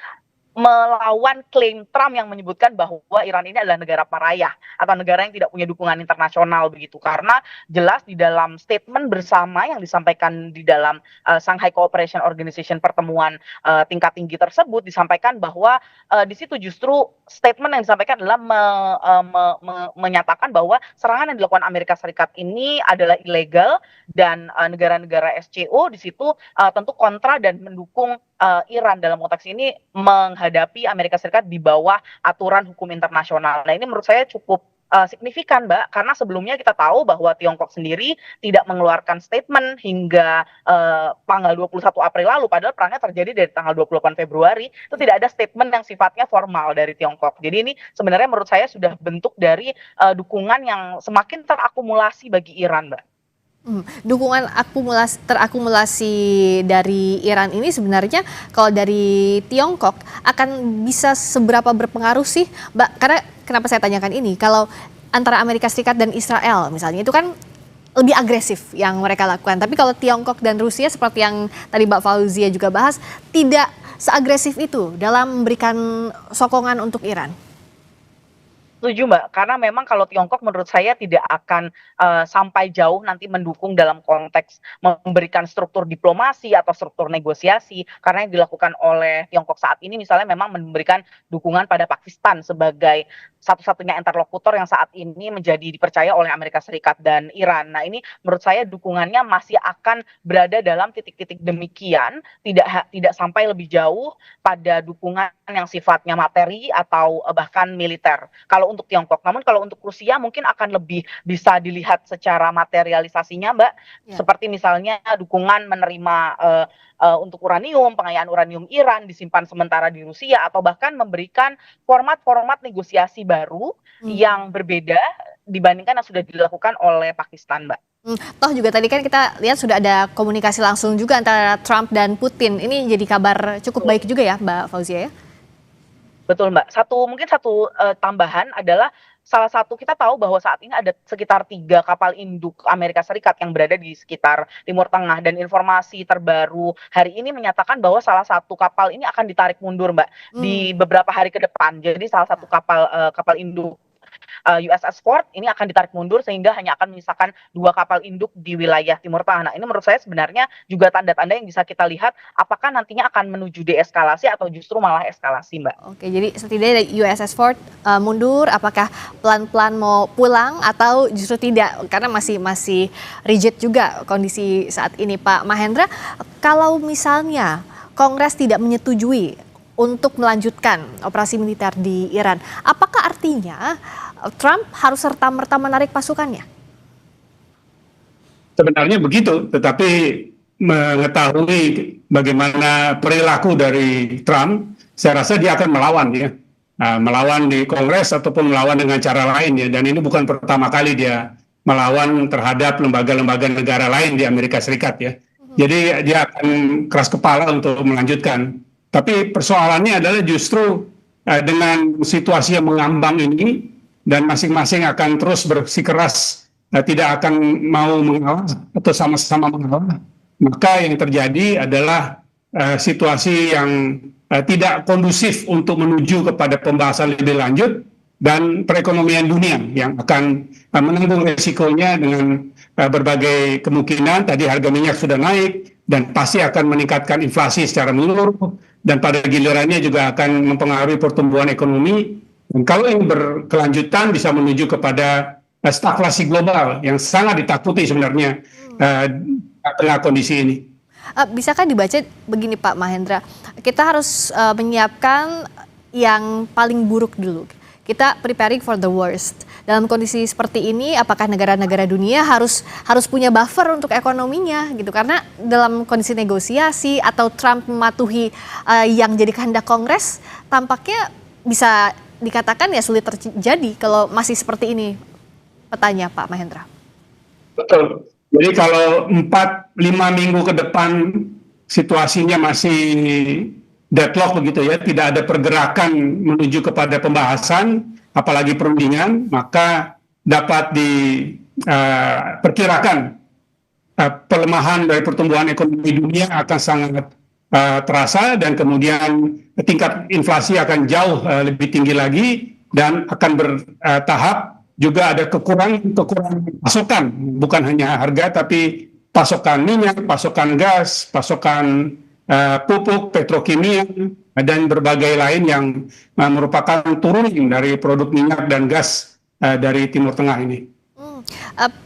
melawan klaim Trump yang menyebutkan bahwa Iran ini adalah negara pariah atau negara yang tidak punya dukungan internasional begitu, karena jelas di dalam statement bersama yang disampaikan di dalam Shanghai Cooperation Organization pertemuan tingkat tinggi tersebut disampaikan bahwa di situ justru statement yang disampaikan adalah menyatakan bahwa serangan yang dilakukan Amerika Serikat ini adalah ilegal, dan negara-negara SCO di situ tentu kontra dan mendukung Iran dalam konteks ini menghadapi Amerika Serikat di bawah aturan hukum internasional. Nah, ini menurut saya cukup signifikan, Mbak, karena sebelumnya kita tahu bahwa Tiongkok sendiri tidak mengeluarkan statement hingga tanggal 21 April lalu, padahal perangnya terjadi dari tanggal 28 Februari, itu tidak ada statement yang sifatnya formal dari Tiongkok. Jadi ini sebenarnya menurut saya sudah bentuk dari dukungan yang semakin terakumulasi bagi Iran, Mbak. Dukungan terakumulasi dari Iran ini sebenarnya kalau dari Tiongkok akan bisa seberapa berpengaruh sih, Mbak? Karena kenapa saya tanyakan ini, kalau antara Amerika Serikat dan Israel misalnya itu kan lebih agresif yang mereka lakukan, tapi kalau Tiongkok dan Rusia seperti yang tadi Mbak Fauzia juga bahas tidak seagresif itu dalam memberikan sokongan untuk Iran. Setuju Mbak, karena memang kalau Tiongkok menurut saya tidak akan sampai jauh nanti mendukung dalam konteks memberikan struktur diplomasi atau struktur negosiasi, karena yang dilakukan oleh Tiongkok saat ini misalnya memang memberikan dukungan pada Pakistan sebagai satu-satunya interlokutor yang saat ini menjadi dipercaya oleh Amerika Serikat dan Iran. Nah ini menurut saya dukungannya masih akan berada dalam titik-titik demikian, tidak sampai lebih jauh pada dukungan yang sifatnya materi atau bahkan militer. Kalau untuk Tiongkok, namun kalau untuk Rusia mungkin akan lebih bisa dilihat secara materialisasinya, Mbak. Seperti misalnya dukungan menerima untuk uranium, pengayaan uranium Iran disimpan sementara di Rusia, atau bahkan memberikan format-format negosiasi baru yang berbeda dibandingkan yang sudah dilakukan oleh Pakistan, Mbak. Toh juga tadi kan kita lihat sudah ada komunikasi langsung juga antara Trump dan Putin. Ini jadi kabar cukup baik juga ya, Mbak Fauzia ya? Betul Mbak. Mungkin satu tambahan adalah salah satu kita tahu bahwa saat ini ada sekitar 3 kapal induk Amerika Serikat yang berada di sekitar Timur Tengah, dan informasi terbaru hari ini menyatakan bahwa salah satu kapal ini akan ditarik mundur Mbak di beberapa hari ke depan. Jadi salah satu kapal induk USS Ford ini akan ditarik mundur sehingga hanya akan menyisakan 2 kapal induk di wilayah Timur Tengah. Nah ini menurut saya sebenarnya juga tanda-tanda yang bisa kita lihat apakah nantinya akan menuju deeskalasi atau justru malah eskalasi Mbak. Oke, jadi setidaknya USS Ford mundur, apakah pelan-pelan mau pulang atau justru tidak, karena masih rigid juga kondisi saat ini. Pak Mahendra, kalau misalnya Kongres tidak menyetujui untuk melanjutkan operasi militer di Iran, apakah artinya Trump harus serta-merta menarik pasukannya? Sebenarnya begitu, tetapi mengetahui bagaimana perilaku dari Trump, saya rasa dia akan melawan ya. Melawan di Kongres ataupun melawan dengan cara lain ya. Dan ini bukan pertama kali dia melawan terhadap lembaga-lembaga negara lain di Amerika Serikat ya. Jadi dia akan keras kepala untuk melanjutkan. Tapi persoalannya adalah justru dengan situasi yang mengambang ini, dan masing-masing akan terus bersikeras tidak akan mau mengalah atau sama-sama mengalah, maka yang terjadi adalah situasi yang tidak kondusif untuk menuju kepada pembahasan lebih lanjut, dan perekonomian dunia yang akan menanggung resikonya dengan berbagai kemungkinan. Tadi harga minyak sudah naik dan pasti akan meningkatkan inflasi secara menyeluruh, dan pada gilirannya juga akan mempengaruhi pertumbuhan ekonomi. Dan kalau ini berkelanjutan bisa menuju kepada stagflasi global yang sangat ditakuti sebenarnya tengah kondisi ini. Bisakah dibaca begini Pak Mahendra, kita harus menyiapkan yang paling buruk dulu. Kita preparing for the worst. Dalam kondisi seperti ini, apakah negara-negara dunia harus punya buffer untuk ekonominya gitu? Karena dalam kondisi negosiasi atau Trump mematuhi yang jadi kehendak Kongres, tampaknya bisa dikatakan ya sulit terjadi kalau masih seperti ini petanya Pak Mahendra. Betul. Jadi kalau 4-5 minggu ke depan situasinya masih deadlock begitu ya, tidak ada pergerakan menuju kepada pembahasan, apalagi perundingan, maka dapat diperkirakan pelemahan dari pertumbuhan ekonomi dunia akan sangat terasa, dan kemudian tingkat inflasi akan jauh lebih tinggi lagi, dan akan bertahap. Juga ada kekurangan pasokan, bukan hanya harga tapi pasokan minyak, pasokan gas, pasokan pupuk, petrokimia, dan berbagai lain yang merupakan turunan dari produk minyak dan gas dari Timur Tengah ini.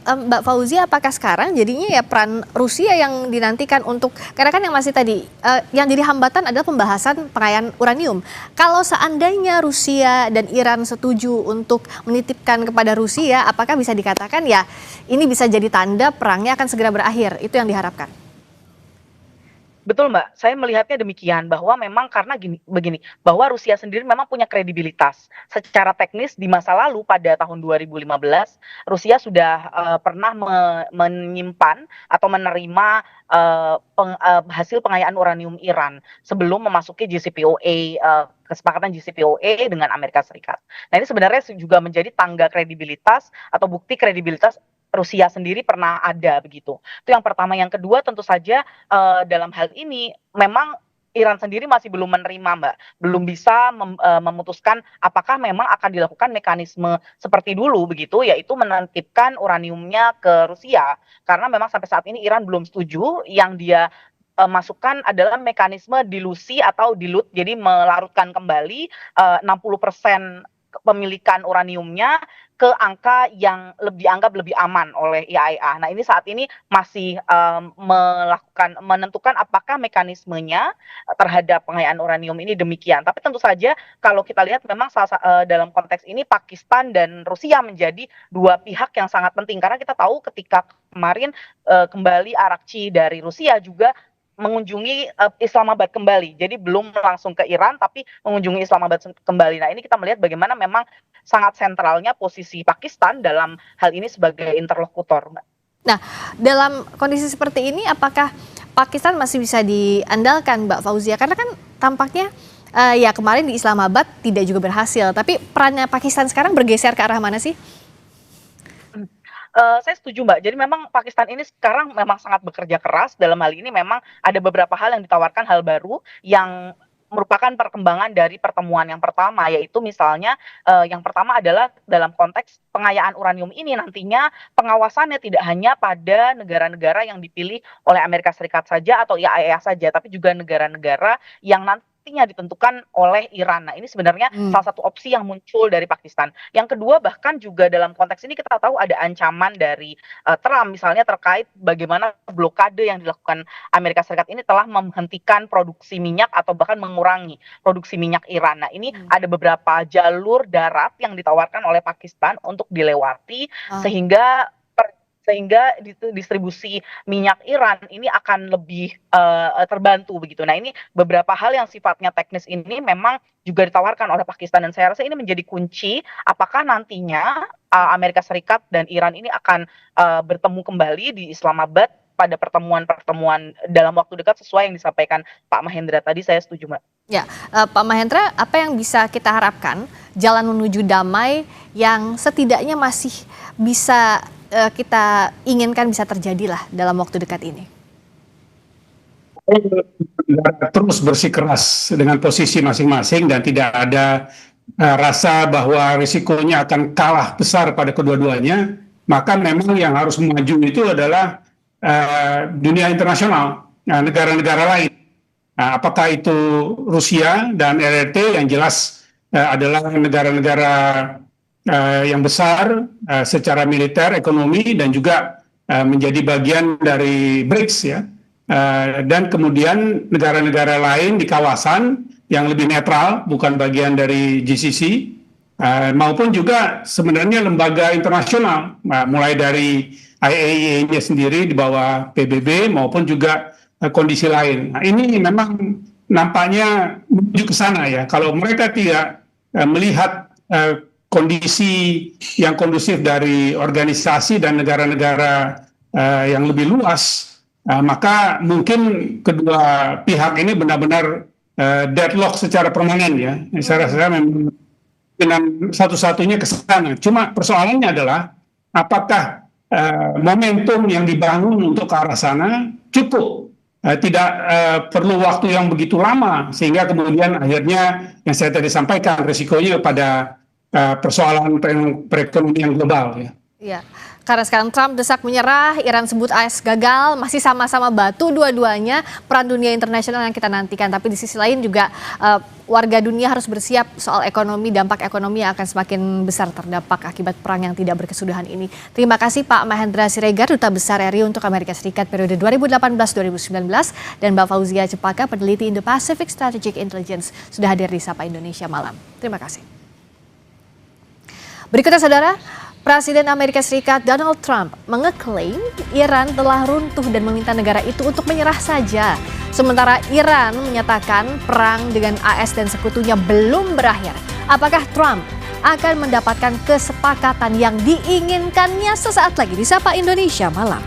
Mbak Fauzia, apakah sekarang jadinya ya peran Rusia yang dinantikan untuk, karena kan yang masih tadi yang jadi hambatan adalah pembahasan pengayaan uranium. Kalau seandainya Rusia dan Iran setuju untuk menitipkan kepada Rusia, apakah bisa dikatakan ya ini bisa jadi tanda perangnya akan segera berakhir? Itu yang diharapkan. Betul Mbak, saya melihatnya demikian, bahwa memang karena begini, bahwa Rusia sendiri memang punya kredibilitas. Secara teknis di masa lalu pada tahun 2015, Rusia sudah pernah menyimpan atau menerima hasil pengayaan uranium Iran sebelum memasuki JCPOA, kesepakatan JCPOA dengan Amerika Serikat. Nah ini sebenarnya juga menjadi tangga kredibilitas atau bukti kredibilitas Rusia sendiri pernah ada begitu. Itu yang pertama. Yang kedua tentu saja dalam hal ini memang Iran sendiri masih belum menerima, Mbak. Belum bisa memutuskan apakah memang akan dilakukan mekanisme seperti dulu begitu, yaitu menitipkan uraniumnya ke Rusia. Karena memang sampai saat ini Iran belum setuju, yang dia masukkan adalah mekanisme dilusi atau dilute, jadi melarutkan kembali 60% kepemilikan uraniumnya ke angka yang dianggap lebih aman oleh IAEA. Nah, ini saat ini masih menentukan apakah mekanismenya terhadap pengayaan uranium ini demikian. Tapi tentu saja kalau kita lihat memang dalam konteks ini Pakistan dan Rusia menjadi dua pihak yang sangat penting, karena kita tahu ketika kemarin kembali Arakchi dari Rusia juga mengunjungi Islamabad kembali. Jadi belum langsung ke Iran, tapi mengunjungi Islamabad kembali. Nah, ini kita melihat bagaimana memang sangat sentralnya posisi Pakistan dalam hal ini sebagai interlokutor, Mbak. Nah, dalam kondisi seperti ini, apakah Pakistan masih bisa diandalkan, Mbak Fauzia? Karena kan tampaknya ya kemarin di Islamabad tidak juga berhasil. Tapi perannya Pakistan sekarang bergeser ke arah mana sih? Saya setuju, Mbak. Jadi memang Pakistan ini sekarang memang sangat bekerja keras. Dalam hal ini memang ada beberapa hal yang ditawarkan, hal baru yang merupakan perkembangan dari pertemuan yang pertama, yaitu misalnya yang pertama adalah dalam konteks pengayaan uranium ini nantinya pengawasannya tidak hanya pada negara-negara yang dipilih oleh Amerika Serikat saja atau IAEA saja, tapi juga negara-negara yang nantinya ditentukan oleh Iran. Nah, ini sebenarnya salah satu opsi yang muncul dari Pakistan. Yang kedua, bahkan juga dalam konteks ini kita tahu ada ancaman dari Trump misalnya terkait bagaimana blokade yang dilakukan Amerika Serikat ini telah menghentikan produksi minyak atau bahkan mengurangi produksi minyak Iran. Nah, ini ada beberapa jalur darat yang ditawarkan oleh Pakistan untuk dilewati sehingga distribusi minyak Iran ini akan lebih terbantu begitu. Nah, ini beberapa hal yang sifatnya teknis ini memang juga ditawarkan oleh Pakistan, dan saya rasa ini menjadi kunci apakah nantinya Amerika Serikat dan Iran ini akan bertemu kembali di Islamabad pada pertemuan-pertemuan dalam waktu dekat sesuai yang disampaikan Pak Mahendra tadi. Saya setuju, Mbak. Ya, Pak Mahendra, apa yang bisa kita harapkan jalan menuju damai yang setidaknya masih bisa kita inginkan bisa terjadilah dalam waktu dekat ini? Terus bersikeras dengan posisi masing-masing dan tidak ada rasa bahwa risikonya akan kalah besar pada kedua-duanya, maka memang yang harus maju itu adalah dunia internasional, negara-negara lain. Apakah itu Rusia dan RRT yang jelas adalah negara-negara yang besar secara militer, ekonomi, dan juga menjadi bagian dari BRICS ya. Dan kemudian negara-negara lain di kawasan yang lebih netral, bukan bagian dari GCC, maupun juga sebenarnya lembaga internasional, mulai dari IAEA-nya sendiri di bawah PBB maupun juga kondisi lain. Nah, ini memang nampaknya menuju ke sana ya. Kalau mereka tidak melihat kondisi yang kondusif dari organisasi dan negara-negara yang lebih luas, maka mungkin kedua pihak ini benar-benar deadlock secara permanen ya. Saya rasa memang dengan satu-satunya ke sana. Cuma persoalannya adalah apakah momentum yang dibangun untuk ke arah sana cukup, tidak perlu waktu yang begitu lama sehingga kemudian akhirnya yang saya tadi sampaikan risikonya pada persoalan perekonomian global ya. Iya, karena sekarang Trump desak menyerah, Iran sebut AS gagal, masih sama-sama batu dua-duanya, peran dunia internasional yang kita nantikan. Tapi di sisi lain juga warga dunia harus bersiap soal ekonomi, dampak ekonomi yang akan semakin besar terdampak akibat perang yang tidak berkesudahan ini. Terima kasih Pak Mahendra Siregar, Duta Besar RI untuk Amerika Serikat periode 2018-2019, dan Mbak Fauzia Cepaka, peneliti Indo-Pacific Strategic Intelligence, sudah hadir di Sapa Indonesia Malam. Terima kasih. Berikutnya saudara, Presiden Amerika Serikat Donald Trump mengeklaim Iran telah runtuh dan meminta negara itu untuk menyerah saja. Sementara Iran menyatakan perang dengan AS dan sekutunya belum berakhir. Apakah Trump akan mendapatkan kesepakatan yang diinginkannya? Sesaat lagi di Sapa Indonesia Malam.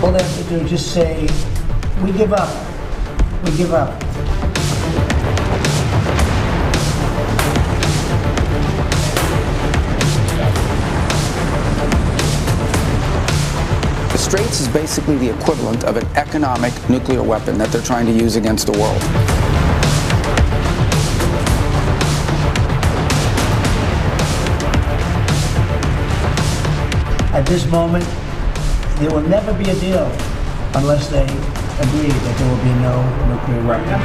all they have to do is just say, we give up. We give up. The Straits is basically the equivalent of an economic nuclear weapon that they're trying to use against the world. At this moment, there will never be a deal unless they agree that there will be no nuclear weapons.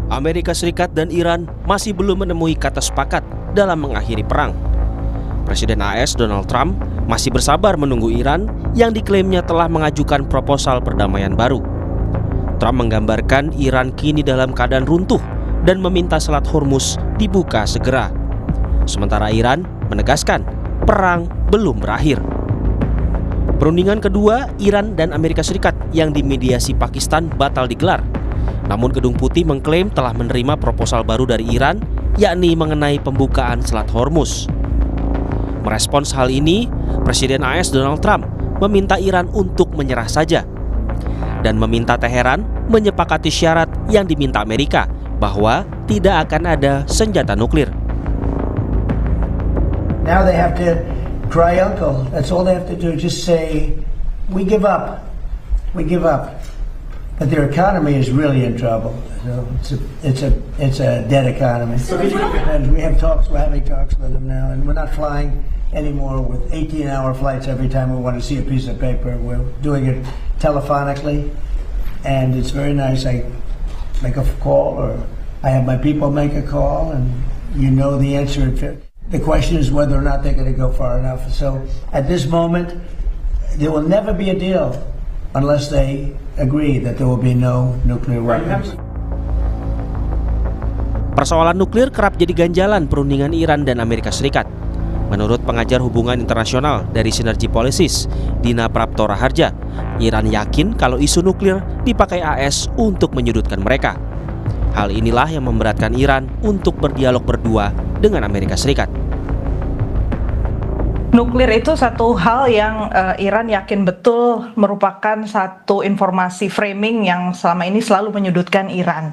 Amerika Serikat dan Iran masih belum menemui kata sepakat dalam mengakhiri perang. Presiden AS Donald Trump masih bersabar menunggu Iran yang diklaimnya telah mengajukan proposal perdamaian baru. Trump menggambarkan Iran kini dalam keadaan runtuh dan meminta Selat Hormuz dibuka segera. Sementara Iran menegaskan perang belum berakhir. Perundingan kedua Iran dan Amerika Serikat yang dimediasi Pakistan batal digelar. Namun Gedung Putih mengklaim telah menerima proposal baru dari Iran, yakni mengenai pembukaan Selat Hormuz. Merespons hal ini, Presiden AS Donald Trump meminta Iran untuk menyerah saja dan meminta Teheran menyepakati syarat yang diminta Amerika bahwa tidak akan ada senjata nuklir. Now they have to cry uncle. That's all they have to do. Just say, we give up. We give up. But their economy is really in trouble. So it's a dead economy. And we have talks. We're having talks with them now, and we're not flying anymore with 18-hour flights every time we want to see a piece of paper. We're doing it telephonically, and it's very nice. I make a call, or I have my people make a call, and you know the answer. The question is whether or not they're going to go far enough. So at this moment, there will never be a deal unless they agree that there will be no nuclear weapons. Persoalan nuklir kerap jadi ganjalan perundingan Iran dan Amerika Serikat. Menurut pengajar hubungan internasional dari Synergy Policies, Dina Prapto Raharja, Iran yakin kalau isu nuklir dipakai AS untuk menyudutkan mereka. Hal inilah yang memberatkan Iran untuk berdialog berdua dengan Amerika Serikat. Nuklir itu satu hal yang Iran yakin betul merupakan satu informasi framing yang selama ini selalu menyudutkan Iran.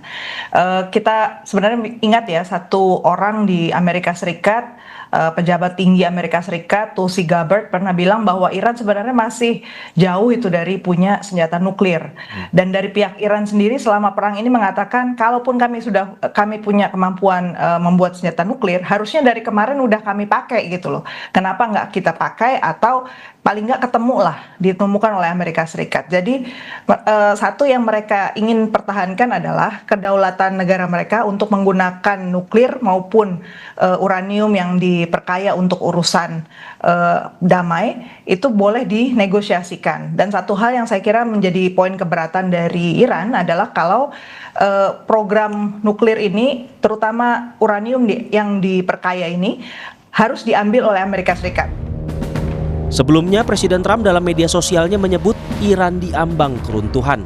Kita sebenarnya ingat ya, satu orang di Amerika Serikat, pejabat tinggi Amerika Serikat, Tulsi Gabbard, pernah bilang bahwa Iran sebenarnya masih jauh itu dari punya senjata nuklir. Dan dari pihak Iran sendiri selama perang ini mengatakan, kalaupun kami punya kemampuan membuat senjata nuklir, harusnya dari kemarin udah kami pakai gitu loh. Kenapa nggak kita pakai, atau paling nggak ketemu lah ditemukan oleh Amerika Serikat. Jadi satu yang mereka ingin pertahankan adalah kedaulatan negara mereka untuk menggunakan nuklir maupun uranium yang diperkaya untuk urusan damai, itu boleh dinegosiasikan. Dan satu hal yang saya kira menjadi poin keberatan dari Iran adalah kalau program nuklir ini, terutama uranium yang diperkaya ini, harus diambil oleh Amerika Serikat. Sebelumnya, Presiden Trump dalam media sosialnya menyebut Iran diambang keruntuhan.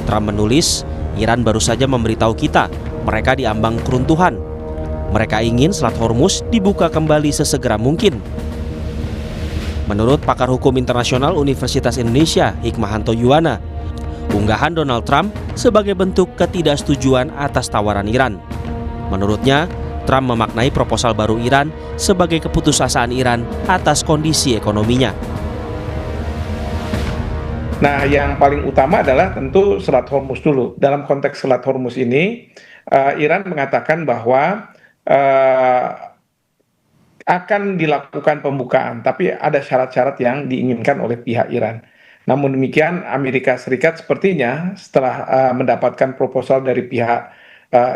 Trump menulis, Iran baru saja memberitahu kita, mereka diambang keruntuhan. Mereka ingin Selat Hormuz dibuka kembali sesegera mungkin. Menurut pakar hukum internasional Universitas Indonesia, Hikmahanto Yuwana, unggahan Donald Trump sebagai bentuk ketidaksetujuan atas tawaran Iran. Menurutnya, Trump memaknai proposal baru Iran sebagai keputusasaan Iran atas kondisi ekonominya. Nah, yang paling utama adalah tentu Selat Hormuz dulu. Dalam konteks Selat Hormuz ini, Iran mengatakan bahwa akan dilakukan pembukaan, tapi ada syarat-syarat yang diinginkan oleh pihak Iran. Namun demikian, Amerika Serikat sepertinya setelah mendapatkan proposal dari pihak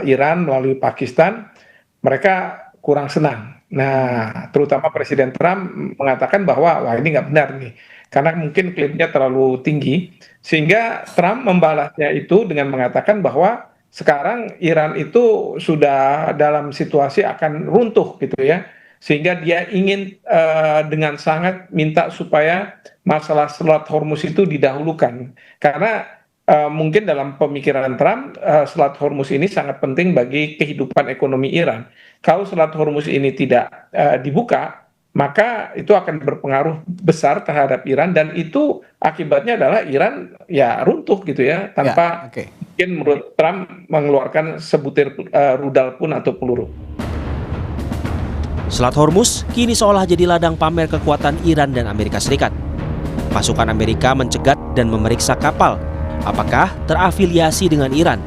Iran melalui Pakistan, mereka kurang senang. Nah, terutama Presiden Trump mengatakan bahwa wah, ini nggak benar nih, karena mungkin klaimnya terlalu tinggi, sehingga Trump membalasnya itu dengan mengatakan bahwa sekarang Iran itu sudah dalam situasi akan runtuh gitu ya. sehingga dia ingin dengan sangat minta supaya masalah Selat Hormuz itu didahulukan, karena mungkin dalam pemikiran Trump Selat Hormuz ini sangat penting bagi kehidupan ekonomi Iran. Kalau Selat Hormuz ini tidak dibuka, maka itu akan berpengaruh besar terhadap Iran, dan itu akibatnya adalah Iran ya runtuh gitu ya, tanpa mungkin menurut Trump mengeluarkan sebutir rudal pun atau peluru. Selat Hormuz kini seolah jadi ladang pamer kekuatan Iran dan Amerika Serikat. Pasukan Amerika mencegat dan memeriksa kapal apakah terafiliasi dengan Iran.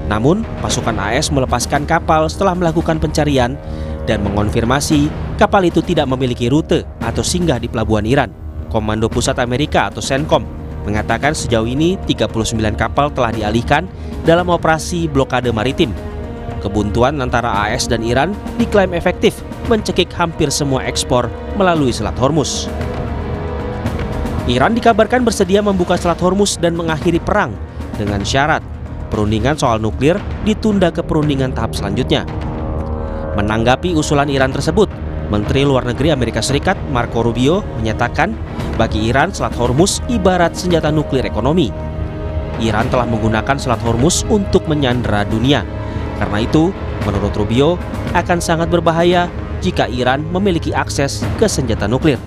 Namun, pasukan AS melepaskan kapal setelah melakukan pencarian dan mengonfirmasi kapal itu tidak memiliki rute atau singgah di pelabuhan Iran. Komando Pusat Amerika atau CENTCOM mengatakan sejauh ini 39 kapal telah dialihkan dalam operasi blokade maritim. Kebuntuan antara AS dan Iran diklaim efektif mencekik hampir semua ekspor melalui Selat Hormuz. Iran dikabarkan bersedia membuka Selat Hormuz dan mengakhiri perang dengan syarat perundingan soal nuklir ditunda ke perundingan tahap selanjutnya. Menanggapi usulan Iran tersebut, Menteri Luar Negeri Amerika Serikat Marco Rubio menyatakan bagi Iran Selat Hormuz ibarat senjata nuklir ekonomi. Iran telah menggunakan Selat Hormuz untuk menyandera dunia. Karena itu, menurut Rubio, akan sangat berbahaya jika Iran memiliki akses ke senjata nuklir.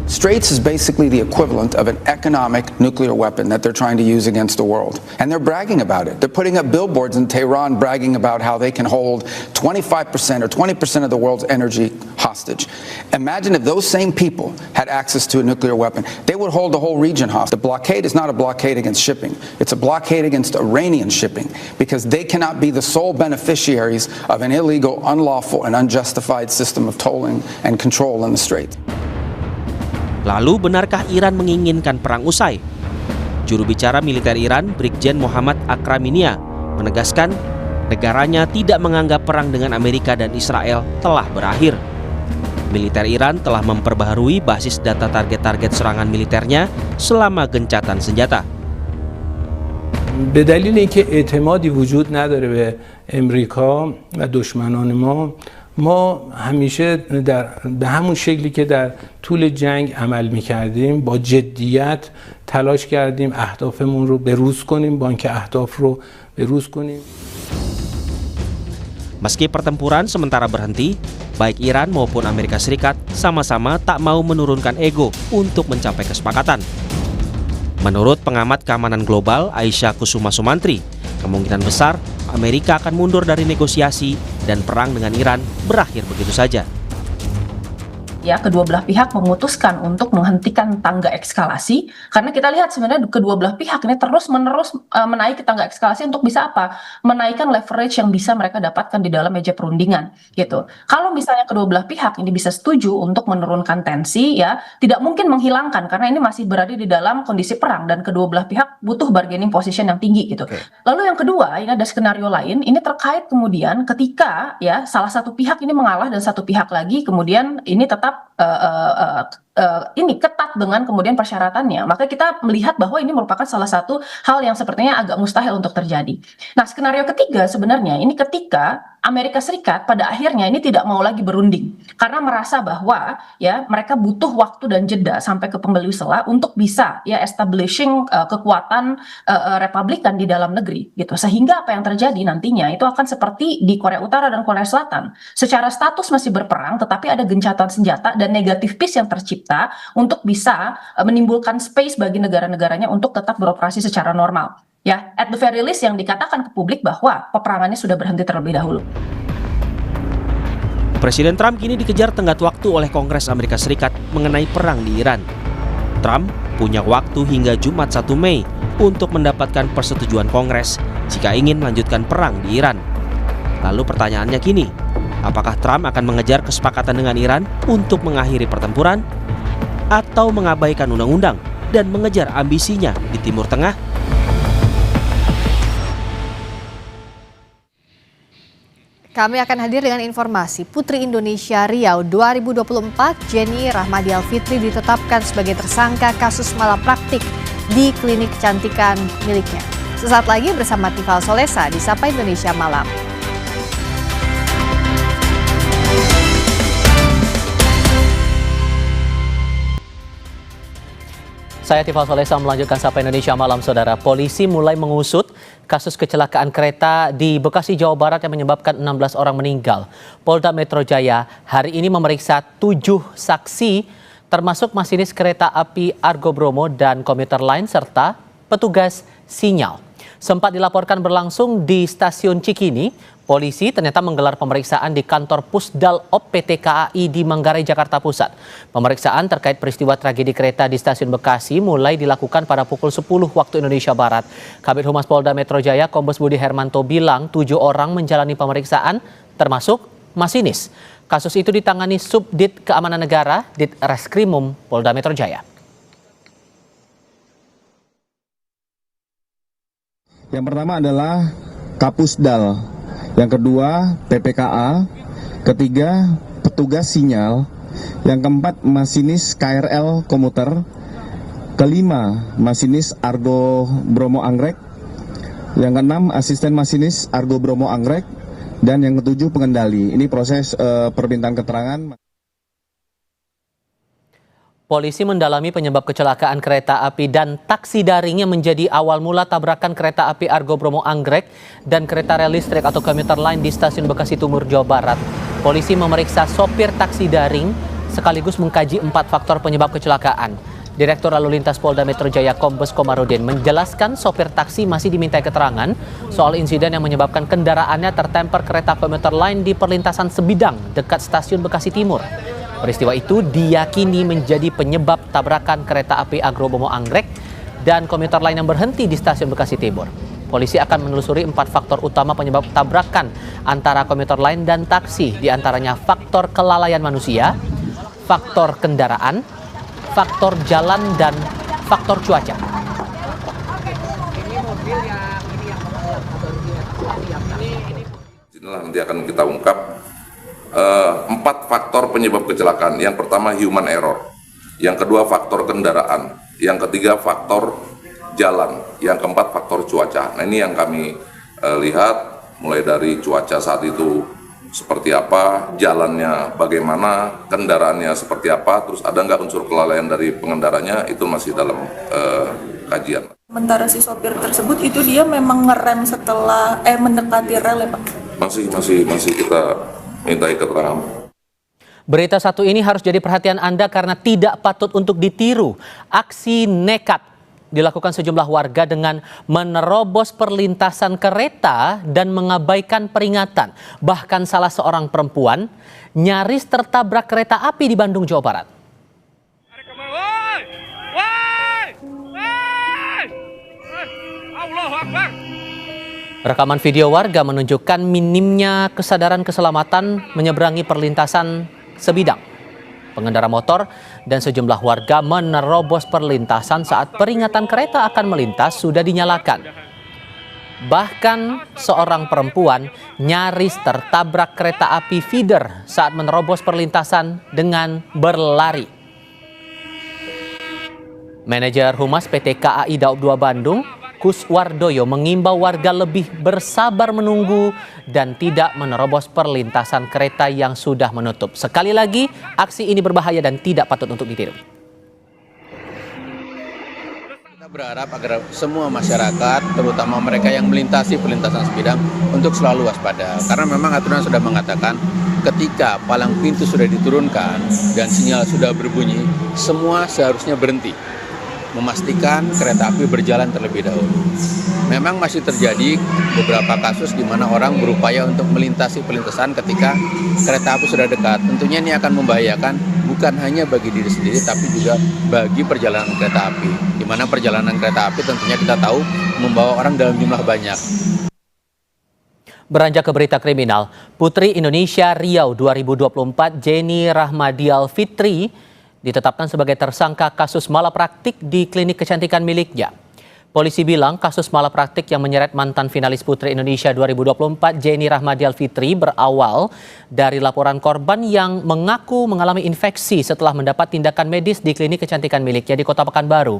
Straits is basically the equivalent of an economic nuclear weapon that they're trying to use against the world. And they're bragging about it. They're putting up billboards in Tehran bragging about how they can hold 25% or 20% of the world's energy hostage. Imagine if those same people had access to a nuclear weapon. They would hold the whole region hostage. The blockade is not a blockade against shipping. It's a blockade against Iranian shipping because they cannot be the sole beneficiaries of an illegal, unlawful, and unjustified system of tolling and control in the Strait. Lalu, benarkah Iran menginginkan perang usai? Juru bicara militer Iran, Brigjen Muhammad Akraminia, menegaskan negaranya tidak menganggap perang dengan Amerika dan Israel telah berakhir. Militer Iran telah memperbaharui basis data target-target serangan militernya selama gencatan senjata. به دلیل اینکه اعتمادی وجود نداره به امریکا و دشمنان ما همیشه به همون شکلی که در طول جنگ عمل می‌کردیم با جدیت تلاش کردیم اهدافمون رو بروز کنیم، بانک اهداف رو بروز کنیم. Meski pertempuran sementara berhenti, baik Iran maupun Amerika Serikat sama-sama tak mau menurunkan ego untuk mencapai kesepakatan. Menurut pengamat keamanan global Aisyah Kusuma Sumantri, kemungkinan besar Amerika akan mundur dari negosiasi dan perang dengan Iran berakhir begitu saja. Ya, kedua belah pihak memutuskan untuk menghentikan tangga eskalasi, karena kita lihat sebenarnya kedua belah pihak ini terus-menerus menaiki tangga eskalasi untuk bisa apa? Menaikkan leverage yang bisa mereka dapatkan di dalam meja perundingan gitu. Kalau misalnya kedua belah pihak ini bisa setuju untuk menurunkan tensi, ya tidak mungkin menghilangkan karena ini masih berada di dalam kondisi perang dan kedua belah pihak butuh bargaining position yang tinggi gitu. Lalu yang kedua, ini ada skenario lain, ini terkait kemudian ketika ya salah satu pihak ini mengalah dan satu pihak lagi kemudian ini tetap ini ketat dengan kemudian persyaratannya, maka kita melihat bahwa ini merupakan salah satu hal yang sepertinya agak mustahil untuk terjadi. Nah, skenario ketiga sebenarnya ini ketika Amerika Serikat pada akhirnya ini tidak mau lagi berunding karena merasa bahwa ya mereka butuh waktu dan jeda sampai ke pembeli sela untuk bisa ya establishing kekuatan Republikan di dalam negeri gitu, sehingga apa yang terjadi nantinya itu akan seperti di Korea Utara dan Korea Selatan, secara status masih berperang tetapi ada gencatan senjata dan negatif peace yang tercipta untuk bisa menimbulkan space bagi negara-negaranya untuk tetap beroperasi secara normal. Ya, at the very least yang dikatakan ke publik bahwa peperangannya sudah berhenti terlebih dahulu. Presiden Trump kini dikejar tenggat waktu oleh Kongres Amerika Serikat mengenai perang di Iran. Trump punya waktu hingga Jumat 1 Mei untuk mendapatkan persetujuan Kongres jika ingin melanjutkan perang di Iran. Lalu pertanyaannya kini, apakah Trump akan mengejar kesepakatan dengan Iran untuk mengakhiri pertempuran atau mengabaikan undang-undang dan mengejar ambisinya di Timur Tengah? Kami akan hadir dengan informasi Putri Indonesia Riau 2024 Jenny Rahmadi Alfitri ditetapkan sebagai tersangka kasus malapraktik di klinik kecantikan miliknya. Sesaat lagi bersama Tifal Solesa di Sapa Indonesia Malam. Saya Tifal Solesa melanjutkan Sapa Indonesia Malam, Saudara. Polisi mulai mengusut kasus kecelakaan kereta di Bekasi, Jawa Barat yang menyebabkan 16 orang meninggal. Polda Metro Jaya hari ini memeriksa 7 saksi, termasuk masinis kereta api Argo Bromo dan komuter lain serta petugas sinyal. Sempat dilaporkan berlangsung di stasiun Cikini, polisi ternyata menggelar pemeriksaan di kantor Pusdal Op PT KAI di Manggarai, Jakarta Pusat. Pemeriksaan terkait peristiwa tragedi kereta di stasiun Bekasi mulai dilakukan pada pukul 10 waktu Indonesia Barat. Kabid Humas Polda Metro Jaya, Kombes Budi Hermanto bilang 7 orang menjalani pemeriksaan, termasuk masinis. Kasus itu ditangani Subdit Keamanan Negara, Ditreskrimum Polda Metro Jaya. Yang pertama adalah Kapusdal, yang kedua PPKA, ketiga petugas sinyal, yang keempat masinis KRL komuter, kelima masinis Argo Bromo Anggrek, yang keenam asisten masinis Argo Bromo Anggrek, dan yang ketujuh pengendali. Ini proses permintaan keterangan. Polisi mendalami penyebab kecelakaan kereta api dan taksi daring yang menjadi awal mula tabrakan kereta api Argo Bromo Anggrek dan kereta rel listrik atau komuter lain di stasiun Bekasi Timur, Jawa Barat. Polisi memeriksa sopir taksi daring sekaligus mengkaji 4 faktor penyebab kecelakaan. Direktur Lalu Lintas Polda Metro Jaya Kombes Komarudin menjelaskan sopir taksi masih dimintai keterangan soal insiden yang menyebabkan kendaraannya tertemper kereta komuter lain di perlintasan sebidang dekat stasiun Bekasi Timur. Peristiwa itu diyakini menjadi penyebab tabrakan kereta api Argo Bromo Anggrek dan komuter lain yang berhenti di stasiun Bekasi Timur. Polisi akan menelusuri 4 faktor utama penyebab tabrakan antara komuter lain dan taksi, diantaranya faktor kelalaian manusia, faktor kendaraan, faktor jalan, dan faktor cuaca. Inilah nanti akan kita ungkap 4 faktor penyebab kecelakaan. Yang pertama human error, yang kedua faktor kendaraan, yang ketiga faktor jalan, yang keempat faktor cuaca. Nah ini yang kami lihat mulai dari cuaca saat itu seperti apa, jalannya bagaimana, kendaraannya seperti apa, terus ada nggak unsur kelalaian dari pengendaranya, itu masih dalam kajian. Sementara si sopir tersebut itu dia memang ngerem setelah mendekati rel ya Pak? Masih kita mintai keterangan. Berita satu ini harus jadi perhatian Anda karena tidak patut untuk ditiru. Aksi nekat dilakukan sejumlah warga dengan menerobos perlintasan kereta dan mengabaikan peringatan. Bahkan salah seorang perempuan nyaris tertabrak kereta api di Bandung, Jawa Barat. Rekaman video warga menunjukkan minimnya kesadaran keselamatan menyeberangi perlintasan sebidang. Pengendara motor dan sejumlah warga menerobos perlintasan saat peringatan kereta akan melintas sudah dinyalakan. Bahkan seorang perempuan nyaris tertabrak kereta api feeder saat menerobos perlintasan dengan berlari. Manajer Humas PT KAI Daob 2 Bandung, Kuswardoyo, mengimbau warga lebih bersabar menunggu dan tidak menerobos perlintasan kereta yang sudah menutup. Sekali lagi, aksi ini berbahaya dan tidak patut untuk ditiru. Kita berharap agar semua masyarakat, terutama mereka yang melintasi perlintasan sebidang, untuk selalu waspada. Karena memang aturan sudah mengatakan ketika palang pintu sudah diturunkan dan sinyal sudah berbunyi, semua seharusnya berhenti, memastikan kereta api berjalan terlebih dahulu. Memang masih terjadi beberapa kasus di mana orang berupaya untuk melintasi perlintasan ketika kereta api sudah dekat. Tentunya ini akan membahayakan bukan hanya bagi diri sendiri tapi juga bagi perjalanan kereta api. Di mana perjalanan kereta api tentunya kita tahu membawa orang dalam jumlah banyak. Beranjak ke berita kriminal, Putri Indonesia Riau 2024 Jenny Rahmadial Fitri ditetapkan sebagai tersangka kasus malapraktik di klinik kecantikan miliknya. Polisi bilang kasus malapraktik yang menyeret mantan finalis Putri Indonesia 2024 Jenny Rahmadial Fitri berawal dari laporan korban yang mengaku mengalami infeksi setelah mendapat tindakan medis di klinik kecantikan miliknya di Kota Pekanbaru.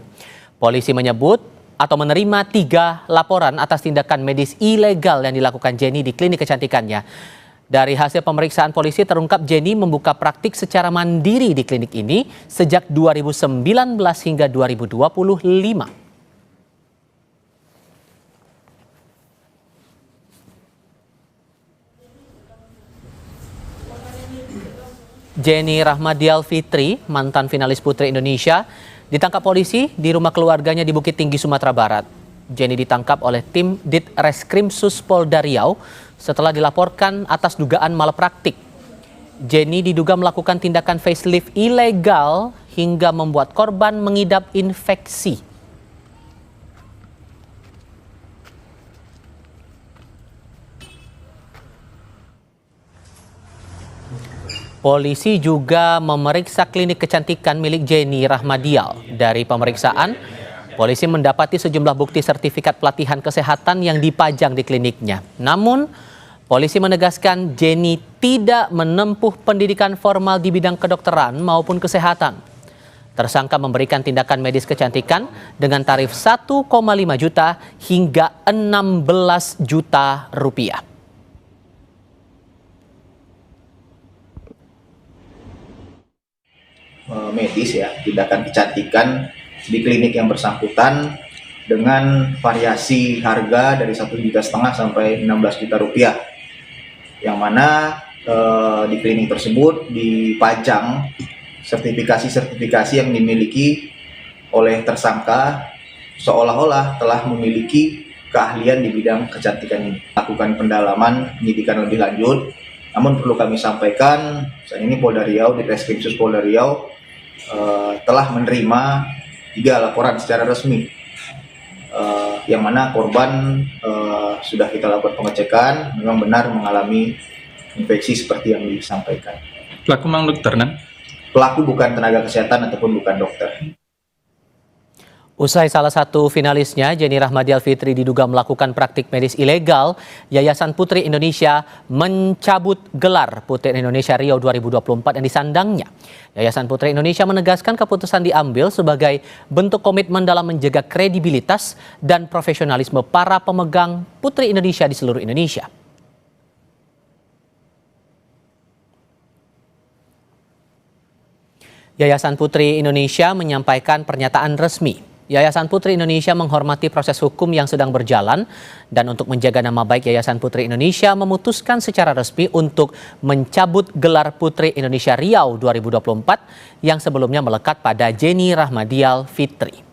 Polisi menyebut atau menerima 3 laporan atas tindakan medis ilegal yang dilakukan Jenny di klinik kecantikannya. Dari hasil pemeriksaan polisi terungkap Jenny membuka praktik secara mandiri di klinik ini sejak 2019 hingga 2025. Jenny Rahmadial Fitri, mantan finalis Putri Indonesia, ditangkap polisi di rumah keluarganya di Bukit Tinggi, Sumatera Barat. Jenny ditangkap oleh tim Ditreskrimsus Polda Riau setelah dilaporkan atas dugaan malpraktik. Jenny diduga melakukan tindakan facelift ilegal hingga membuat korban mengidap infeksi. Polisi juga memeriksa klinik kecantikan milik Jenny Rahmadial. Dari pemeriksaan, polisi mendapati sejumlah bukti sertifikat pelatihan kesehatan yang dipajang di kliniknya. Namun, polisi menegaskan Jenny tidak menempuh pendidikan formal di bidang kedokteran maupun kesehatan. Tersangka memberikan tindakan medis kecantikan dengan tarif 1,5 juta hingga 16 juta rupiah. Medis ya, tindakan kecantikan di klinik yang bersangkutan dengan variasi harga dari 1,5 juta sampai 16 juta rupiah, yang mana di klinik tersebut dipajang sertifikasi yang dimiliki oleh tersangka seolah-olah telah memiliki keahlian di bidang kecantikan ini. Lakukan pendalaman, penyidikan lebih lanjut, namun perlu kami sampaikan saat ini Polda Riau, Ditreskrimsus Polda Riau telah menerima 3 laporan secara resmi, yang mana korban sudah kita lakukan pengecekan, memang benar mengalami infeksi seperti yang disampaikan. Pelaku memang dokter, kan? Pelaku bukan tenaga kesehatan ataupun bukan dokter. Usai salah satu finalisnya, Jenny Rahmadial Fitri diduga melakukan praktik medis ilegal, Yayasan Putri Indonesia mencabut gelar Putri Indonesia Rio 2024 yang disandangnya. Yayasan Putri Indonesia menegaskan keputusan diambil sebagai bentuk komitmen dalam menjaga kredibilitas dan profesionalisme para pemegang Putri Indonesia di seluruh Indonesia. Yayasan Putri Indonesia menyampaikan pernyataan resmi. Yayasan Putri Indonesia menghormati proses hukum yang sedang berjalan dan untuk menjaga nama baik Yayasan Putri Indonesia memutuskan secara resmi untuk mencabut gelar Putri Indonesia Riau 2024 yang sebelumnya melekat pada Jenny Rahmadial Fitri.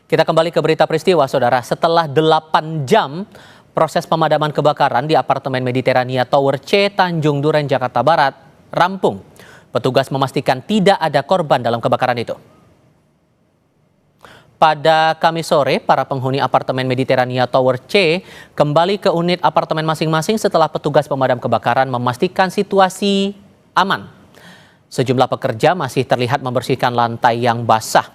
Kita kembali ke berita peristiwa, saudara. Setelah 8 jam proses pemadaman kebakaran di apartemen Mediterania Tower C, Tanjung Duren, Jakarta Barat rampung. Petugas memastikan tidak ada korban dalam kebakaran itu. Pada Kamis sore, para penghuni apartemen Mediterania Tower C kembali ke unit apartemen masing-masing setelah petugas pemadam kebakaran memastikan situasi aman. Sejumlah pekerja masih terlihat membersihkan lantai yang basah.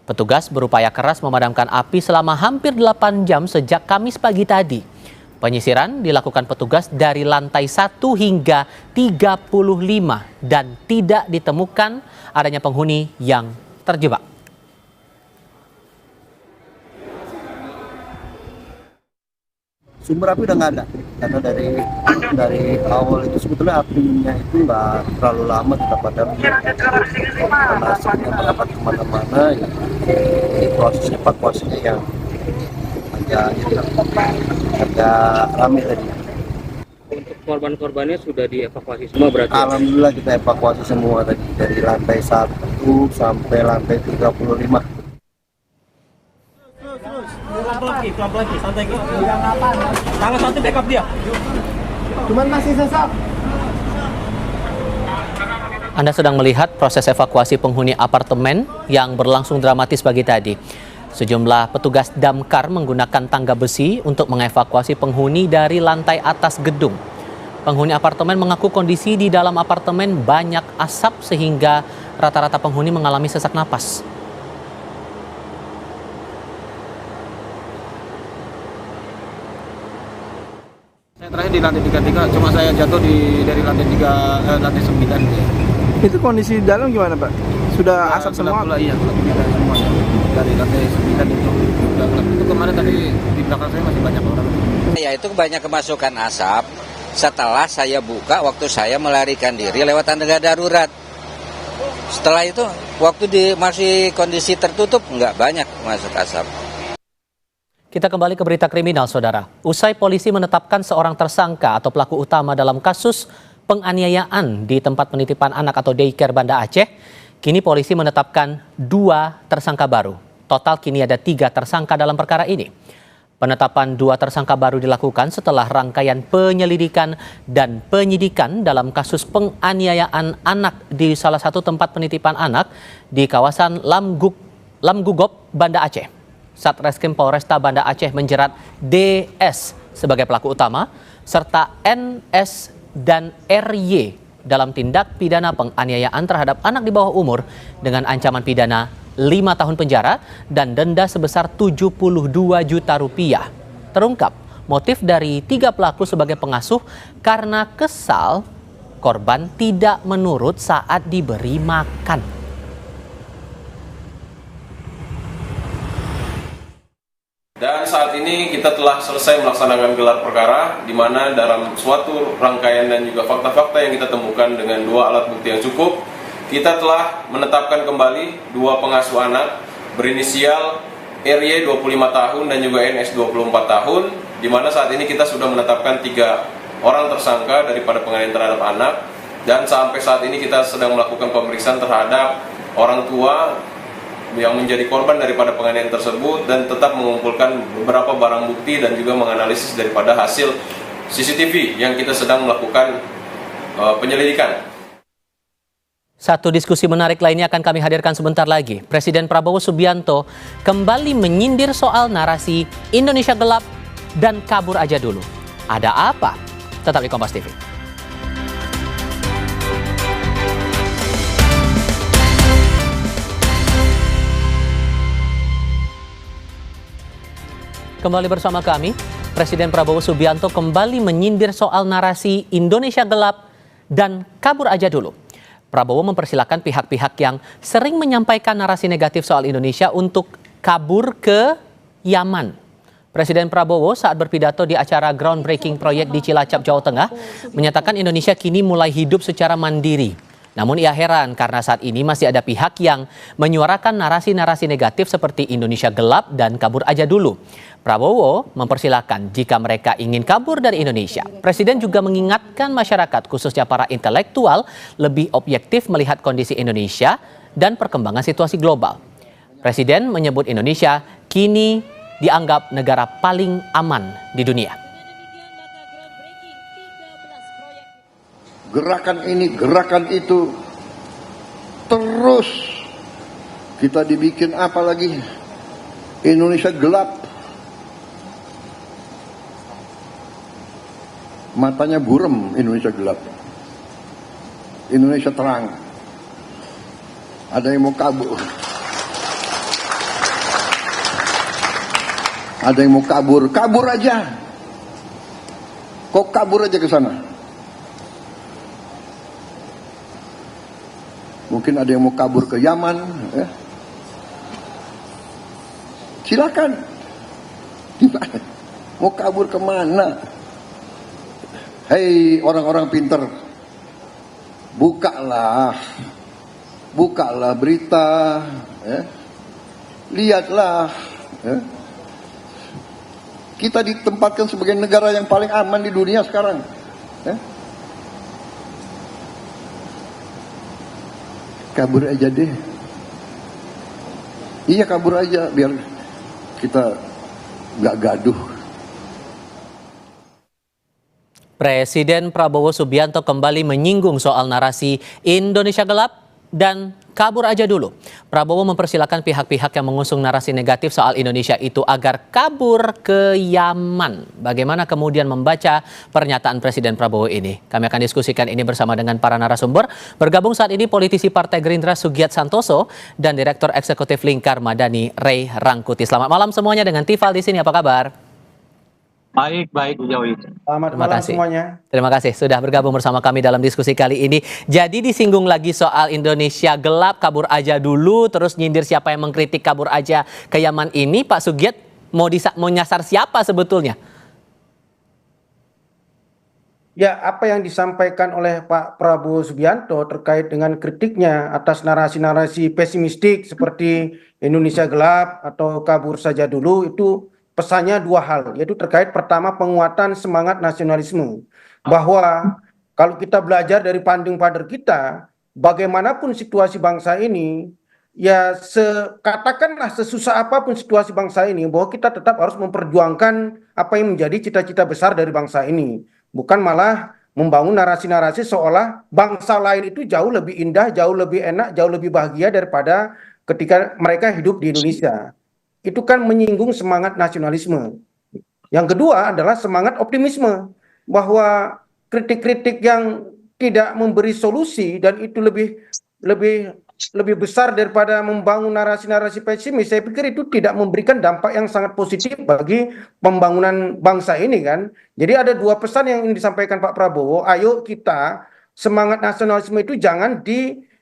Petugas berupaya keras memadamkan api selama hampir 8 jam sejak Kamis pagi tadi. Penyisiran dilakukan petugas dari lantai 1 hingga 35 dan tidak ditemukan adanya penghuni yang terjebak. Sumber api udah nggak ada, karena dari awal itu sebetulnya apinya itu nggak terlalu lama kita padamkan. Karena asapnya mendapat kemana-mana, ya, proses evakuasinya yang agak ramai tadi. Untuk korban-korbannya sudah dievakuasi semua berarti? Alhamdulillah kita evakuasi semua tadi dari lantai 1 sampai lantai 35. Kalau satu backup dia. Cuman masih sesak. Anda sedang melihat proses evakuasi penghuni apartemen yang berlangsung dramatis pagi tadi. Sejumlah petugas damkar menggunakan tangga besi untuk mengevakuasi penghuni dari lantai atas gedung. Penghuni apartemen mengaku kondisi di dalam apartemen banyak asap sehingga rata-rata penghuni mengalami sesak napas. Saya terakhir di lantai 33, cuma saya jatuh dari lantai 9. Itu kondisi di dalam gimana, Pak? Sudah asap semua? Iya, gelap semua. Dari lantai 9 itu sudah gelap. itu kemarin tadi di belakang saya masih banyak orang. Ya itu banyak kemasukan asap setelah saya buka waktu saya melarikan diri lewat tangga darurat. Setelah itu waktu masih kondisi tertutup nggak banyak masuk asap. Kita kembali ke berita kriminal, Saudara. Usai polisi menetapkan seorang tersangka atau pelaku utama dalam kasus penganiayaan di tempat penitipan anak atau daycare Banda Aceh, kini polisi menetapkan 2 tersangka baru. Total kini ada 3 tersangka dalam perkara ini. Penetapan 2 tersangka baru dilakukan setelah rangkaian penyelidikan dan penyidikan dalam kasus penganiayaan anak di salah satu tempat penitipan anak di kawasan Lamgugop, Banda Aceh. Satreskrim Polresta Banda Aceh menjerat DS sebagai pelaku utama serta NS dan RY dalam tindak pidana penganiayaan terhadap anak di bawah umur dengan ancaman pidana 5 tahun penjara dan denda sebesar 72 juta rupiah. Terungkap motif dari 3 pelaku sebagai pengasuh karena kesal korban tidak menurut saat diberi makan. Dan saat ini kita telah selesai melaksanakan gelar perkara, di mana dalam suatu rangkaian dan juga fakta-fakta yang kita temukan dengan 2 alat bukti yang cukup, kita telah menetapkan kembali 2 pengasuh anak berinisial RY 25 tahun dan juga NS 24 tahun, di mana saat ini kita sudah menetapkan 3 orang tersangka daripada penganiayaan terhadap anak, dan sampai saat ini kita sedang melakukan pemeriksaan terhadap orang tua yang menjadi korban daripada penganiayaan tersebut dan tetap mengumpulkan beberapa barang bukti dan juga menganalisis daripada hasil CCTV yang kita sedang melakukan penyelidikan. Satu diskusi menarik lainnya akan kami hadirkan sebentar lagi. Presiden Prabowo Subianto kembali menyindir soal narasi Indonesia gelap dan kabur aja dulu. Ada apa? Tetap di Kompas TV. Kembali bersama kami, Presiden Prabowo Subianto kembali menyindir soal narasi Indonesia gelap dan kabur aja dulu. Prabowo mempersilahkan pihak-pihak yang sering menyampaikan narasi negatif soal Indonesia untuk kabur ke Yaman. Presiden Prabowo saat berpidato di acara groundbreaking proyek di Cilacap, Jawa Tengah, menyatakan Indonesia kini mulai hidup secara mandiri. Namun ia heran karena saat ini masih ada pihak yang menyuarakan narasi-narasi negatif seperti Indonesia gelap dan kabur aja dulu. Prabowo mempersilahkan jika mereka ingin kabur dari Indonesia. Presiden juga mengingatkan masyarakat khususnya para intelektual lebih objektif melihat kondisi Indonesia dan perkembangan situasi global. Presiden menyebut Indonesia kini dianggap negara paling aman di dunia. Gerakan ini, gerakan itu, terus kita dibikin apa lagi? Indonesia gelap, matanya burem. Indonesia gelap, Indonesia terang. Ada yang mau kabur, ada yang mau kabur, kabur aja. Kok kabur aja ke sana? Mungkin ada yang mau kabur ke Yaman, ya. Silakan. Mau kabur kemana? Hei orang-orang pinter, bukalah berita, ya. Lihatlah, ya. Kita ditempatkan sebagai negara yang paling aman di dunia sekarang, ya. Kabur aja deh. Iya, kabur aja biar kita nggak gaduh. Presiden Prabowo Subianto kembali menyinggung soal narasi Indonesia gelap dan kabur aja dulu. Prabowo mempersilahkan pihak-pihak yang mengusung narasi negatif soal Indonesia itu agar kabur ke Yaman. Bagaimana kemudian membaca pernyataan Presiden Prabowo ini? Kami akan diskusikan ini bersama dengan para narasumber. Bergabung saat ini politisi Partai Gerindra Sugiat Santoso dan Direktur Eksekutif Lingkar Madani Ray Rangkuti. Selamat malam semuanya dengan Tifal di sini. Apa kabar? Baik sejauh ini. Selamat malam semuanya. Terima kasih sudah bergabung bersama kami dalam diskusi kali ini. Jadi disinggung lagi soal Indonesia gelap, kabur aja dulu, terus nyindir siapa yang mengkritik kabur aja ke Yaman ini. Pak Sugiat mau nyasar siapa sebetulnya? Ya, apa yang disampaikan oleh Pak Prabowo Subianto terkait dengan kritiknya atas narasi-narasi pesimistik seperti Indonesia gelap atau kabur saja dulu, itu pesannya dua hal, yaitu terkait pertama penguatan semangat nasionalisme. Bahwa kalau kita belajar dari founding father kita, bagaimanapun situasi bangsa ini, ya katakanlah sesusah apapun situasi bangsa ini, bahwa kita tetap harus memperjuangkan apa yang menjadi cita-cita besar dari bangsa ini. Bukan malah membangun narasi-narasi seolah bangsa lain itu jauh lebih indah, jauh lebih enak, jauh lebih bahagia daripada ketika mereka hidup di Indonesia. Itu kan menyinggung semangat nasionalisme. Yang kedua adalah semangat optimisme, bahwa kritik-kritik yang tidak memberi solusi dan itu lebih besar daripada membangun narasi-narasi pesimis, saya pikir itu tidak memberikan dampak yang sangat positif bagi pembangunan bangsa ini kan. Jadi ada dua pesan yang ingin disampaikan Pak Prabowo, ayo kita semangat nasionalisme itu jangan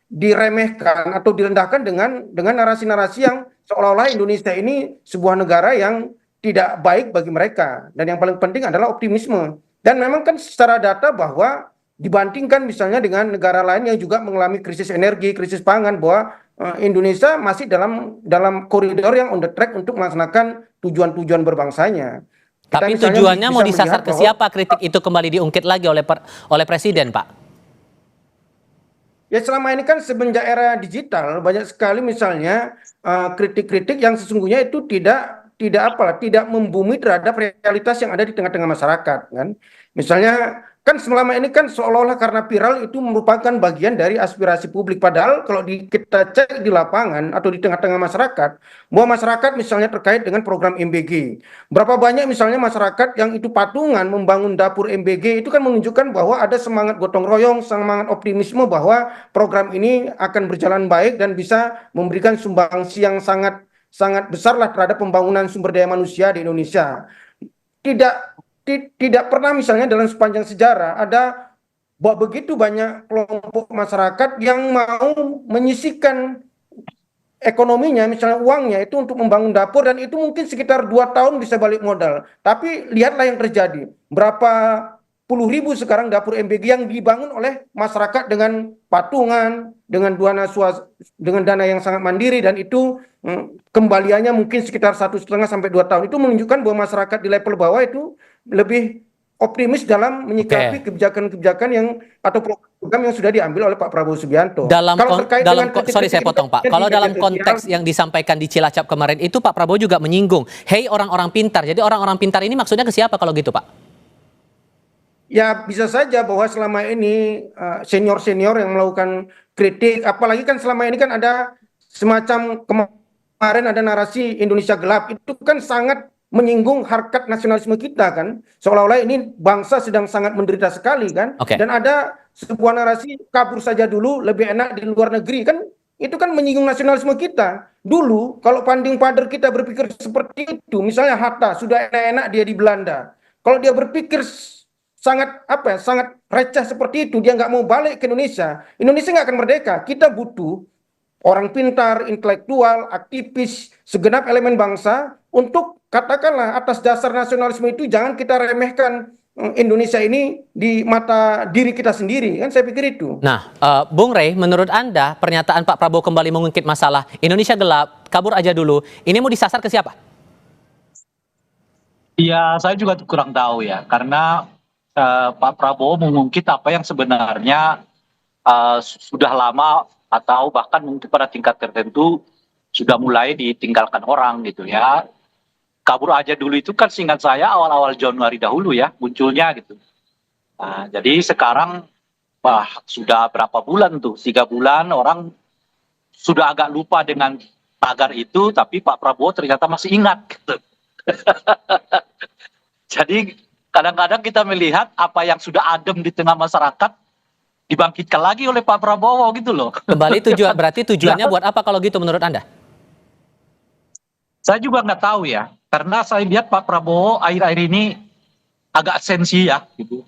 diremehkan atau direndahkan dengan narasi-narasi yang seolah-olah Indonesia ini sebuah negara yang tidak baik bagi mereka. Dan yang paling penting adalah optimisme. Dan memang kan secara data bahwa dibandingkan misalnya dengan negara lain yang juga mengalami krisis energi, krisis pangan, bahwa Indonesia masih dalam koridor yang on the track untuk melaksanakan tujuan-tujuan berbangsanya. Tapi tujuannya mau disasar ke siapa? Kritik itu kembali diungkit lagi oleh Presiden, Pak. Ya selama ini kan semenjak era digital banyak sekali misalnya kritik-kritik yang sesungguhnya itu tidak membumi terhadap realitas yang ada di tengah-tengah masyarakat kan. Misalnya kan selama ini kan seolah-olah karena viral itu merupakan bagian dari aspirasi publik, padahal kalau kita cek di lapangan atau di tengah-tengah masyarakat, bahwa masyarakat misalnya terkait dengan program MBG, berapa banyak misalnya masyarakat yang itu patungan membangun dapur MBG, itu kan menunjukkan bahwa ada semangat gotong royong, semangat optimisme bahwa program ini akan berjalan baik dan bisa memberikan sumbangsi yang sangat besar lah terhadap pembangunan sumber daya manusia di Indonesia. Tidak pernah misalnya dalam sepanjang sejarah ada begitu banyak kelompok masyarakat yang mau menyisihkan ekonominya, misalnya uangnya itu untuk membangun dapur, dan itu mungkin sekitar 2 tahun bisa balik modal. Tapi lihatlah yang terjadi, berapa puluh ribu sekarang dapur MBG yang dibangun oleh masyarakat dengan patungan, dengan dana yang sangat mandiri, dan itu kembaliannya mungkin sekitar 1,5 sampai 2 tahun. Itu menunjukkan bahwa masyarakat di level bawah itu lebih optimis dalam menyikapi kebijakan-kebijakan yang atau program yang sudah diambil oleh Pak Prabowo Subianto. Sorry saya potong Pak. Kalau dalam konteks yang disampaikan di Cilacap kemarin itu Pak Prabowo juga menyinggung, hey orang-orang pintar. Jadi orang-orang pintar ini maksudnya ke siapa kalau gitu Pak? Ya bisa saja bahwa selama ini senior-senior yang melakukan kritik, apalagi kan selama ini kan ada semacam kemarin ada narasi Indonesia gelap, itu kan sangat menyinggung harkat nasionalisme kita kan, seolah-olah ini bangsa sedang sangat menderita sekali kan. Dan ada sebuah narasi kabur saja dulu lebih enak di luar negeri kan, itu kan menyinggung nasionalisme kita. Dulu kalau founding father kita berpikir seperti itu, misalnya Hatta sudah enak-enak dia di Belanda, kalau dia berpikir sangat receh seperti itu, dia nggak mau balik ke Indonesia nggak akan merdeka. Kita butuh orang pintar, intelektual, aktivis, segenap elemen bangsa untuk katakanlah atas dasar nasionalisme itu jangan kita remehkan Indonesia ini di mata diri kita sendiri, kan saya pikir itu. Nah, Bung Rey, menurut Anda pernyataan Pak Prabowo kembali mengungkit masalah Indonesia gelap, kabur aja dulu, ini mau disasar ke siapa? Ya, saya juga kurang tahu ya, karena Pak Prabowo mengungkit apa yang sebenarnya sudah lama atau bahkan mungkin pada tingkat tertentu sudah mulai ditinggalkan orang gitu ya. Kabur aja dulu itu kan seingat saya awal-awal Januari dahulu ya munculnya gitu. Nah, jadi sekarang sudah berapa bulan tuh, 3 bulan orang sudah agak lupa dengan tagar itu, tapi Pak Prabowo ternyata masih ingat gitu. Jadi kadang-kadang kita melihat apa yang sudah adem di tengah masyarakat dibangkitkan lagi oleh Pak Prabowo gitu loh. Kembali berarti tujuannya buat apa kalau gitu menurut Anda? Saya juga nggak tahu ya, karena saya lihat Pak Prabowo akhir-akhir ini agak sensi ya gitu.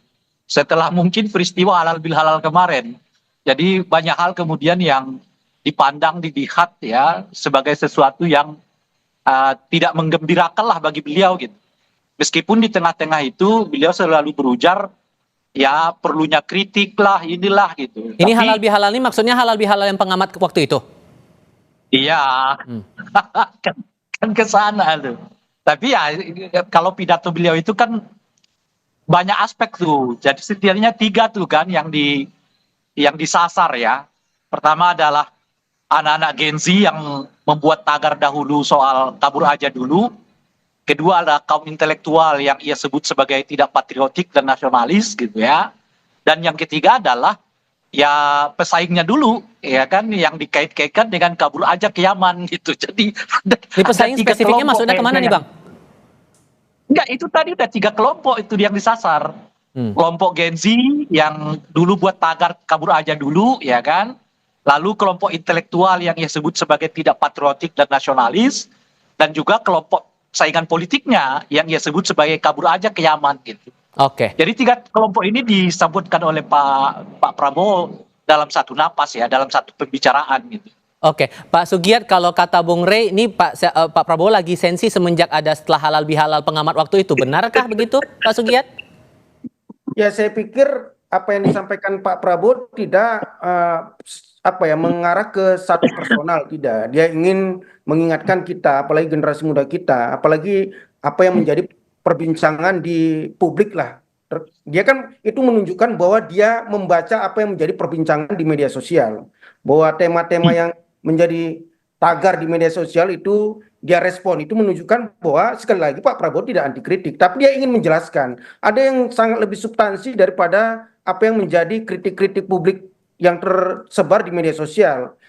Setelah mungkin peristiwa halal bil halal kemarin. Jadi banyak hal kemudian yang dipandang, dilihat ya sebagai sesuatu yang tidak menggembirakan lah bagi beliau gitu. Meskipun di tengah-tengah itu beliau selalu berujar ya perlunya kritik lah inilah gitu. Ini Tapi, halal bihalal ini maksudnya halal bihalal yang pengamat waktu itu? Iya, kan ke sana tuh. Tapi ya kalau pidato beliau itu kan banyak aspek tuh. Jadi setidaknya 3 tuh kan yang disasar ya. Pertama adalah anak-anak Gen Z yang membuat tagar dahulu soal kabur aja dulu. Kedua adalah kaum intelektual yang ia sebut sebagai tidak patriotik dan nasionalis gitu ya. Dan yang ketiga adalah ya pesaingnya dulu ya kan yang dikait-kaitkan dengan kabur aja ke Yaman gitu. Jadi Ini pesaing ada 3 spesifiknya kelompok maksudnya kemana nih kayaknya. Bang? Enggak, itu tadi udah 3 kelompok itu yang disasar. Kelompok Gen Z yang dulu buat tagar kabur aja dulu ya kan. Lalu kelompok intelektual yang ia sebut sebagai tidak patriotik dan nasionalis. Dan juga kelompok saingan politiknya yang ia sebut sebagai kabur aja ke Yaman gitu. Oke. Jadi 3 kelompok ini disebutkan oleh Pak Prabowo dalam satu napas ya, dalam satu pembicaraan gitu. Oke, Pak Sugiat, kalau kata Bung Rey, ini Pak Prabowo lagi sensi semenjak ada setelah halal bihalal pengamat waktu itu. Benarkah begitu, Pak Sugiat? Ya, saya pikir apa yang disampaikan Pak Prabowo tidak mengarah ke satu personal, tidak. Dia ingin mengingatkan kita, apalagi generasi muda kita, apalagi apa yang menjadi perbincangan di publik lah. Dia kan itu menunjukkan bahwa dia membaca apa yang menjadi perbincangan di media sosial, bahwa tema-tema yang menjadi tagar di media sosial itu dia respon. Itu menunjukkan bahwa sekali lagi Pak Prabowo tidak anti kritik, tapi dia ingin menjelaskan ada yang sangat lebih substansi daripada apa yang menjadi kritik-kritik publik yang tersebar di media sosial.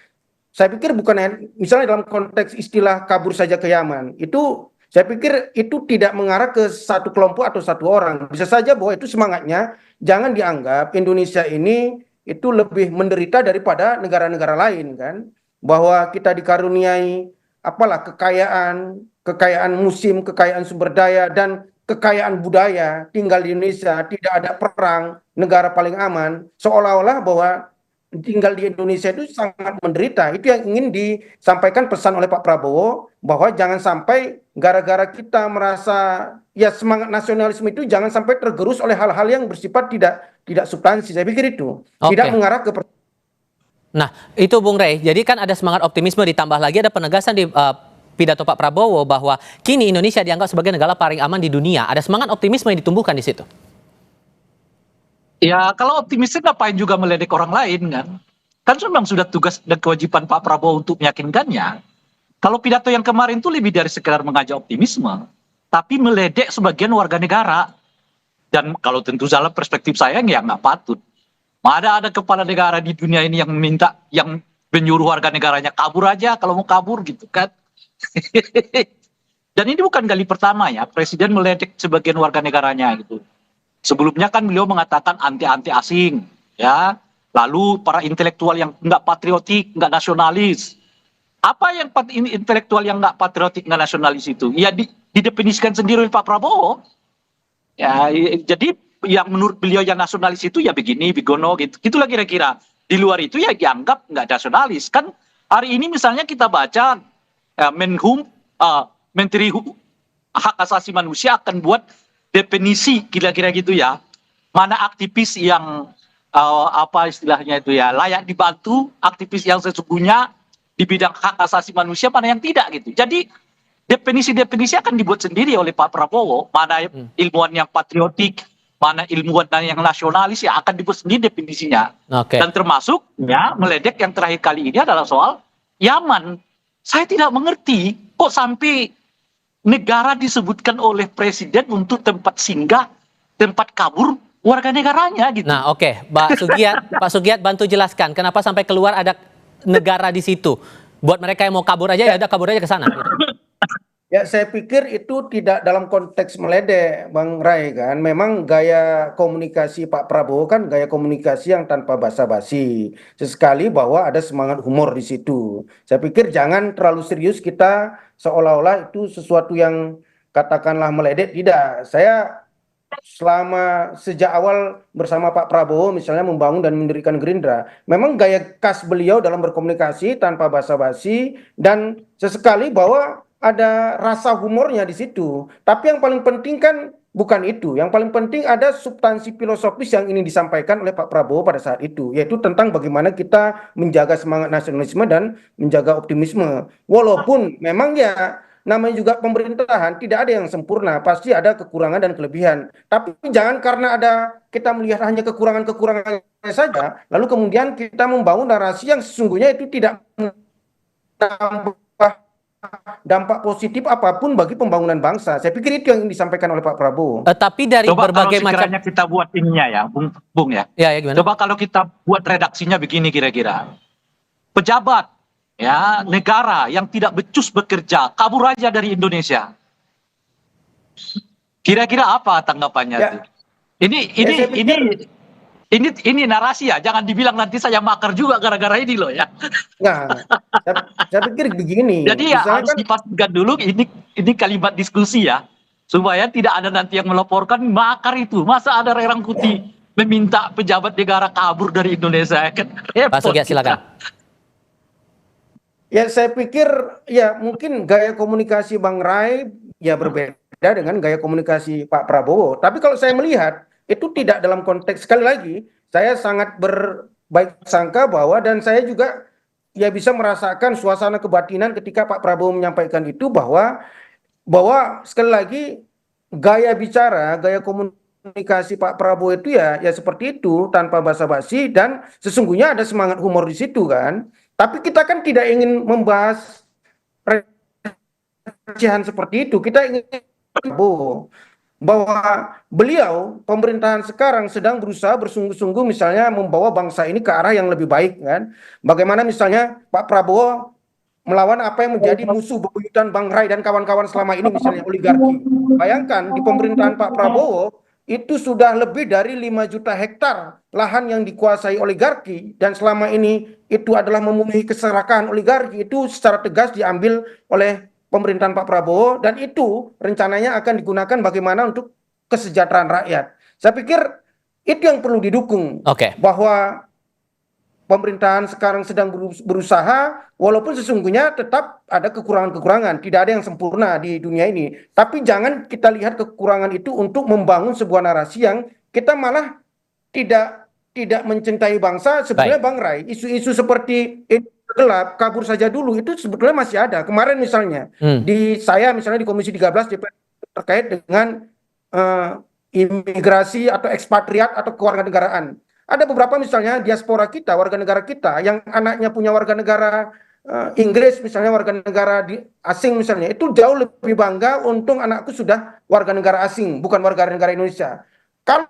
Saya pikir bukan misalnya dalam konteks istilah kabur saja ke Yaman, itu saya pikir itu tidak mengarah ke satu kelompok atau satu orang. Bisa saja bahwa itu semangatnya, jangan dianggap Indonesia ini itu lebih menderita daripada negara-negara lain kan. Bahwa kita dikaruniai kekayaan musim, kekayaan sumber daya, dan kekayaan budaya, tinggal di Indonesia, tidak ada perang, negara paling aman, seolah-olah bahwa tinggal di Indonesia itu sangat menderita. Itu yang ingin disampaikan pesan oleh Pak Prabowo, bahwa jangan sampai gara-gara kita merasa ya semangat nasionalisme itu jangan sampai tergerus oleh hal-hal yang bersifat tidak substansi. Saya pikir itu tidak mengarah ke. Nah, itu Bung Rey. Jadi kan ada semangat optimisme, ditambah lagi ada penegasan di pidato Pak Prabowo bahwa kini Indonesia dianggap sebagai negara paling aman di dunia. Ada semangat optimisme yang ditumbuhkan di situ. Ya kalau optimisnya ngapain juga meledek orang lain kan. Kan memang sudah tugas dan kewajiban Pak Prabowo untuk meyakinkannya. Kalau pidato yang kemarin itu lebih dari sekedar mengajak optimisme. Tapi meledek sebagian warga negara. Dan kalau tentu dalam perspektif saya ya nggak patut. Ada kepala negara di dunia ini yang menyuruh warga negaranya kabur aja kalau mau kabur gitu kan. Dan ini bukan kali pertama ya Presiden meledek sebagian warga negaranya gitu. Sebelumnya kan beliau mengatakan anti asing, ya. Lalu para intelektual yang nggak patriotik, nggak nasionalis. Apa yang intelektual yang nggak patriotik, nggak nasionalis itu? Ya didefinisikan sendiri oleh Pak Prabowo. Ya, jadi yang menurut beliau yang nasionalis itu ya begini, begono gitu. Itulah kira-kira. Di luar itu ya dianggap nggak nasionalis. Kan hari ini misalnya kita baca Menteri Hak Asasi Manusia akan buat definisi kira-kira gitu ya. Mana aktivis yang apa istilahnya itu ya layak dibantu, aktivis yang sesungguhnya di bidang hak asasi manusia, mana yang tidak gitu. Jadi definisi-definisi akan dibuat sendiri oleh Pak Prabowo. Mana ilmuwan yang patriotik, mana ilmuwan yang nasionalis ya akan dibuat sendiri definisinya. Dan termasuk ya meledek yang terakhir kali ini adalah soal Yaman. Saya tidak mengerti kok sampai negara disebutkan oleh presiden untuk tempat singgah, tempat kabur warga negaranya gitu. Nah, Pak Sugiat bantu jelaskan kenapa sampai keluar ada negara di situ. Buat mereka yang mau kabur aja ya udah kabur aja ke sana. Ya, saya pikir itu tidak dalam konteks meledek, Bang Ray kan. Memang gaya komunikasi Pak Prabowo kan gaya komunikasi yang tanpa basa-basi. Sesekali bahwa ada semangat humor di situ. Saya pikir jangan terlalu serius kita seolah-olah itu sesuatu yang katakanlah meledek. Tidak. Saya selama sejak awal bersama Pak Prabowo misalnya membangun dan mendirikan Gerindra, memang gaya khas beliau dalam berkomunikasi tanpa basa-basi dan sesekali bahwa ada rasa humornya di situ. Tapi yang paling penting kan bukan itu. Yang paling penting ada substansi filosofis yang ingin disampaikan oleh Pak Prabowo pada saat itu, yaitu tentang bagaimana kita menjaga semangat nasionalisme dan menjaga optimisme. Walaupun memang ya namanya juga pemerintahan, tidak ada yang sempurna, pasti ada kekurangan dan kelebihan. Tapi jangan karena kita melihat hanya kekurangan-kekurangannya saja, lalu kemudian kita membangun narasi yang sesungguhnya itu tidak dampak positif apapun bagi pembangunan bangsa. Saya pikir itu yang disampaikan oleh Pak Prabowo. Tapi dari Coba berbagai kalau macam sekiranya kita buat ininya ya, Bung ya. Ya, gimana? Coba kalau kita buat redaksinya begini kira-kira. Pejabat ya negara yang tidak becus bekerja kabur aja dari Indonesia. Kira-kira apa tanggapannya? Ya. Tuh? Ini narasi ya, jangan dibilang nanti saya makar juga gara-gara ini loh ya. Nah, saya pikir begini. Jadi ya misalnya harus dipastikan dulu ini kalimat diskusi ya, supaya tidak ada nanti yang melaporkan makar itu. Masa ada Ray Rangkuti meminta pejabat negara kabur dari Indonesia kan? Pak Sugiat silakan. Ya saya pikir ya mungkin gaya komunikasi Bang Ray ya berbeda dengan gaya komunikasi Pak Prabowo. Tapi kalau saya melihat itu tidak dalam konteks, sekali lagi saya sangat berbaik sangka bahwa, dan saya juga ya bisa merasakan suasana kebatinan ketika Pak Prabowo menyampaikan itu, bahwa sekali lagi gaya bicara, gaya komunikasi Pak Prabowo itu ya seperti itu, tanpa basa-basi, dan sesungguhnya ada semangat humor di situ kan. Tapi kita kan tidak ingin membahas recehan seperti itu. Kita ingin bahwa beliau, pemerintahan sekarang sedang berusaha bersungguh-sungguh misalnya membawa bangsa ini ke arah yang lebih baik kan. Bagaimana misalnya Pak Prabowo melawan apa yang menjadi musuh bebuyutan Bang Ray dan kawan-kawan selama ini, misalnya oligarki. Bayangkan di pemerintahan Pak Prabowo itu sudah lebih dari 5 juta hektar lahan yang dikuasai oligarki, dan selama ini itu adalah memenuhi keserakahan oligarki, itu secara tegas diambil oleh pemerintahan Pak Prabowo, dan itu rencananya akan digunakan bagaimana untuk kesejahteraan rakyat. Saya pikir itu yang perlu didukung. Bahwa pemerintahan sekarang sedang berusaha, walaupun sesungguhnya tetap ada kekurangan-kekurangan, tidak ada yang sempurna di dunia ini. Tapi jangan kita lihat kekurangan itu untuk membangun sebuah narasi yang kita malah tidak mencintai bangsa. Sebenarnya Bang Ray, isu-isu seperti gelap, kabur saja dulu, itu sebetulnya masih ada. Kemarin misalnya di Komisi 13 DPR terkait dengan imigrasi atau ekspatriat atau kewarganegaraan. Ada beberapa misalnya diaspora kita, warga negara kita yang anaknya punya warga negara Inggris, misalnya warga negara asing misalnya, itu jauh lebih bangga untung anakku sudah warga negara asing, bukan warga negara Indonesia. Kalau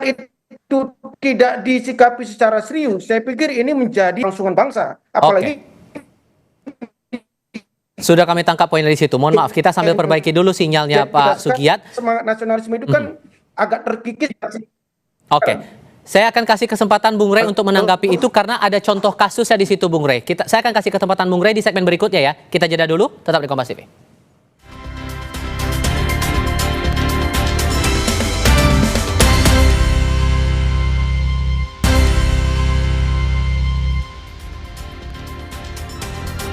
itu tidak disikapi secara serius, saya pikir ini menjadi kelangsungan bangsa. Apalagi sudah kami tangkap poin dari situ. Mohon maaf, kita sambil perbaiki dulu sinyalnya Pak Sugiat. Semangat nasionalisme itu kan agak terkikis. Saya akan kasih kesempatan Bung Ray untuk menanggapi itu karena ada contoh kasusnya di situ, Bung Ray. Saya akan kasih kesempatan Bung Ray di segmen berikutnya ya. Kita jeda dulu, tetap di Kompas TV.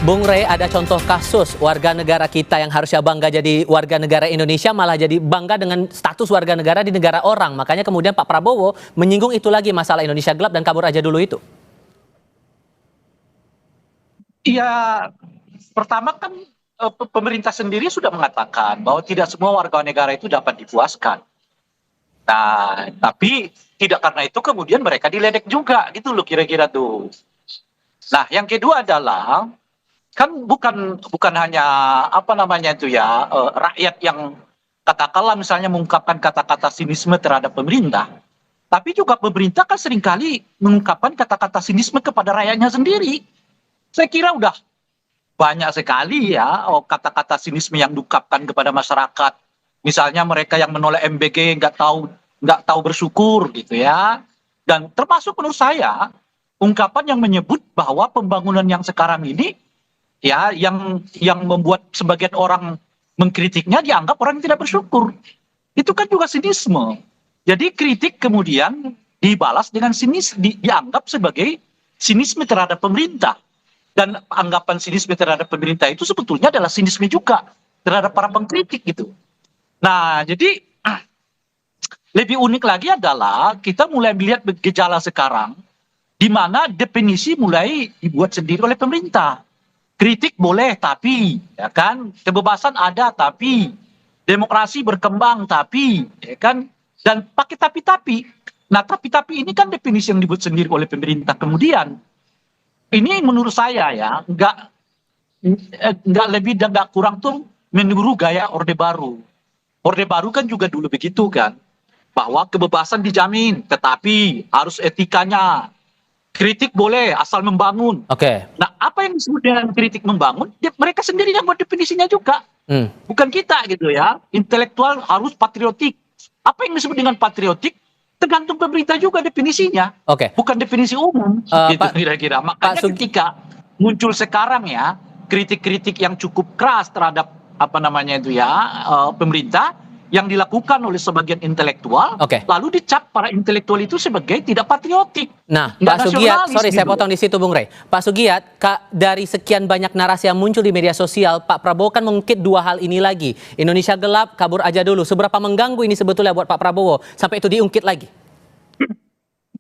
Bung Ray, ada contoh kasus warga negara kita yang harusnya bangga jadi warga negara Indonesia malah jadi bangga dengan status warga negara di negara orang. Makanya kemudian Pak Prabowo menyinggung itu lagi, masalah Indonesia gelap dan kabur aja dulu itu. Iya, pertama kan pemerintah sendiri sudah mengatakan bahwa tidak semua warga negara itu dapat dipuaskan. Nah, tapi tidak karena itu kemudian mereka diledek juga, gitu loh kira-kira tuh. Nah, yang kedua adalah kan bukan hanya rakyat yang katakanlah misalnya mengungkapkan kata-kata sinisme terhadap pemerintah, tapi juga pemerintah kan seringkali mengungkapkan kata-kata sinisme kepada rakyatnya sendiri. Saya kira udah banyak sekali ya kata-kata sinisme yang diungkapkan kepada masyarakat. Misalnya mereka yang menolak MBG nggak tahu bersyukur gitu ya. Dan termasuk menurut saya ungkapan yang menyebut bahwa pembangunan yang sekarang ini ya yang membuat sebagian orang mengkritiknya dianggap orang yang tidak bersyukur. Itu kan juga sinisme. Jadi kritik kemudian dibalas dengan dianggap sebagai sinisme terhadap pemerintah. Dan anggapan sinisme terhadap pemerintah itu sebetulnya adalah sinisme juga terhadap para pengkritik gitu. Nah, jadi lebih unik lagi adalah kita mulai melihat gejala sekarang di mana definisi mulai dibuat sendiri oleh pemerintah. Kritik boleh tapi, ya kan, kebebasan ada tapi, demokrasi berkembang tapi, ya kan, dan pakai tapi-tapi. Nah, tapi-tapi ini kan definisi yang dibuat sendiri oleh pemerintah. Kemudian ini menurut saya ya nggak lebih dan nggak kurang tuh meniru gaya Orde Baru. Orde Baru kan juga dulu begitu kan, bahwa kebebasan dijamin, tetapi harus etikanya. Kritik boleh asal membangun. Oke. Nah, apa yang disebut dengan kritik membangun? Mereka sendiri yang buat definisinya juga, bukan kita gitu ya. Intelektual harus patriotik. Apa yang disebut dengan patriotik? Tergantung pemerintah juga definisinya. Oke. Bukan definisi umum, gitu kira-kira. Makanya ketika muncul sekarang ya kritik-kritik yang cukup keras terhadap apa namanya itu ya pemerintah yang dilakukan oleh sebagian intelektual, lalu dicap para intelektual itu sebagai tidak patriotik. Nah, nggak Pak Sugiat, nasionalis sorry saya gitu. potong di situ Bung Rey. Pak Sugiat, dari sekian banyak narasi yang muncul di media sosial, Pak Prabowo kan mengungkit dua hal ini lagi. Indonesia gelap, kabur aja dulu. Seberapa mengganggu ini sebetulnya buat Pak Prabowo sampai itu diungkit lagi?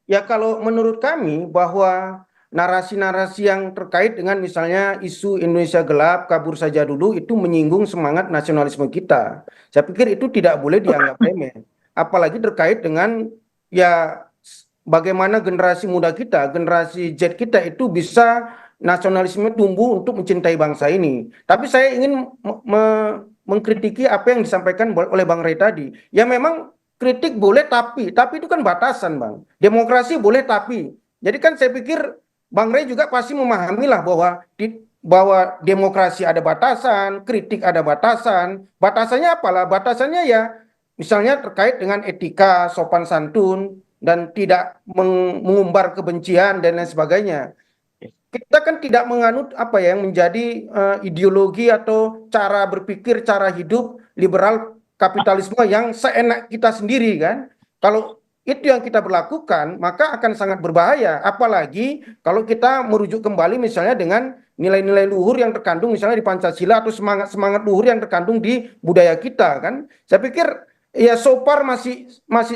Ya kalau menurut kami bahwa narasi-narasi yang terkait dengan misalnya isu Indonesia gelap, kabur saja dulu itu menyinggung semangat nasionalisme kita. Saya pikir itu tidak boleh dianggap remeh. Apalagi terkait dengan ya bagaimana generasi muda kita, generasi Z kita itu bisa nasionalisme tumbuh untuk mencintai bangsa ini. Tapi saya ingin mengkritiki apa yang disampaikan oleh Bang Rey tadi. Ya memang kritik boleh tapi itu kan batasan Bang. Demokrasi boleh tapi. Jadi kan saya pikir Bang Rey juga pasti memahamilah bahwa demokrasi ada batasan, kritik ada batasan. Batasannya apalah? Batasannya ya misalnya terkait dengan etika, sopan santun, dan tidak mengumbar kebencian dan lain sebagainya. Kita kan tidak menganut apa yang menjadi ideologi atau cara berpikir, cara hidup liberal kapitalisme yang seenak kita sendiri kan. Kalau itu yang kita berlakukan, maka akan sangat berbahaya. Apalagi kalau kita merujuk kembali misalnya dengan nilai-nilai luhur yang terkandung misalnya di Pancasila atau semangat luhur yang terkandung di budaya kita kan. Saya pikir ya so far masih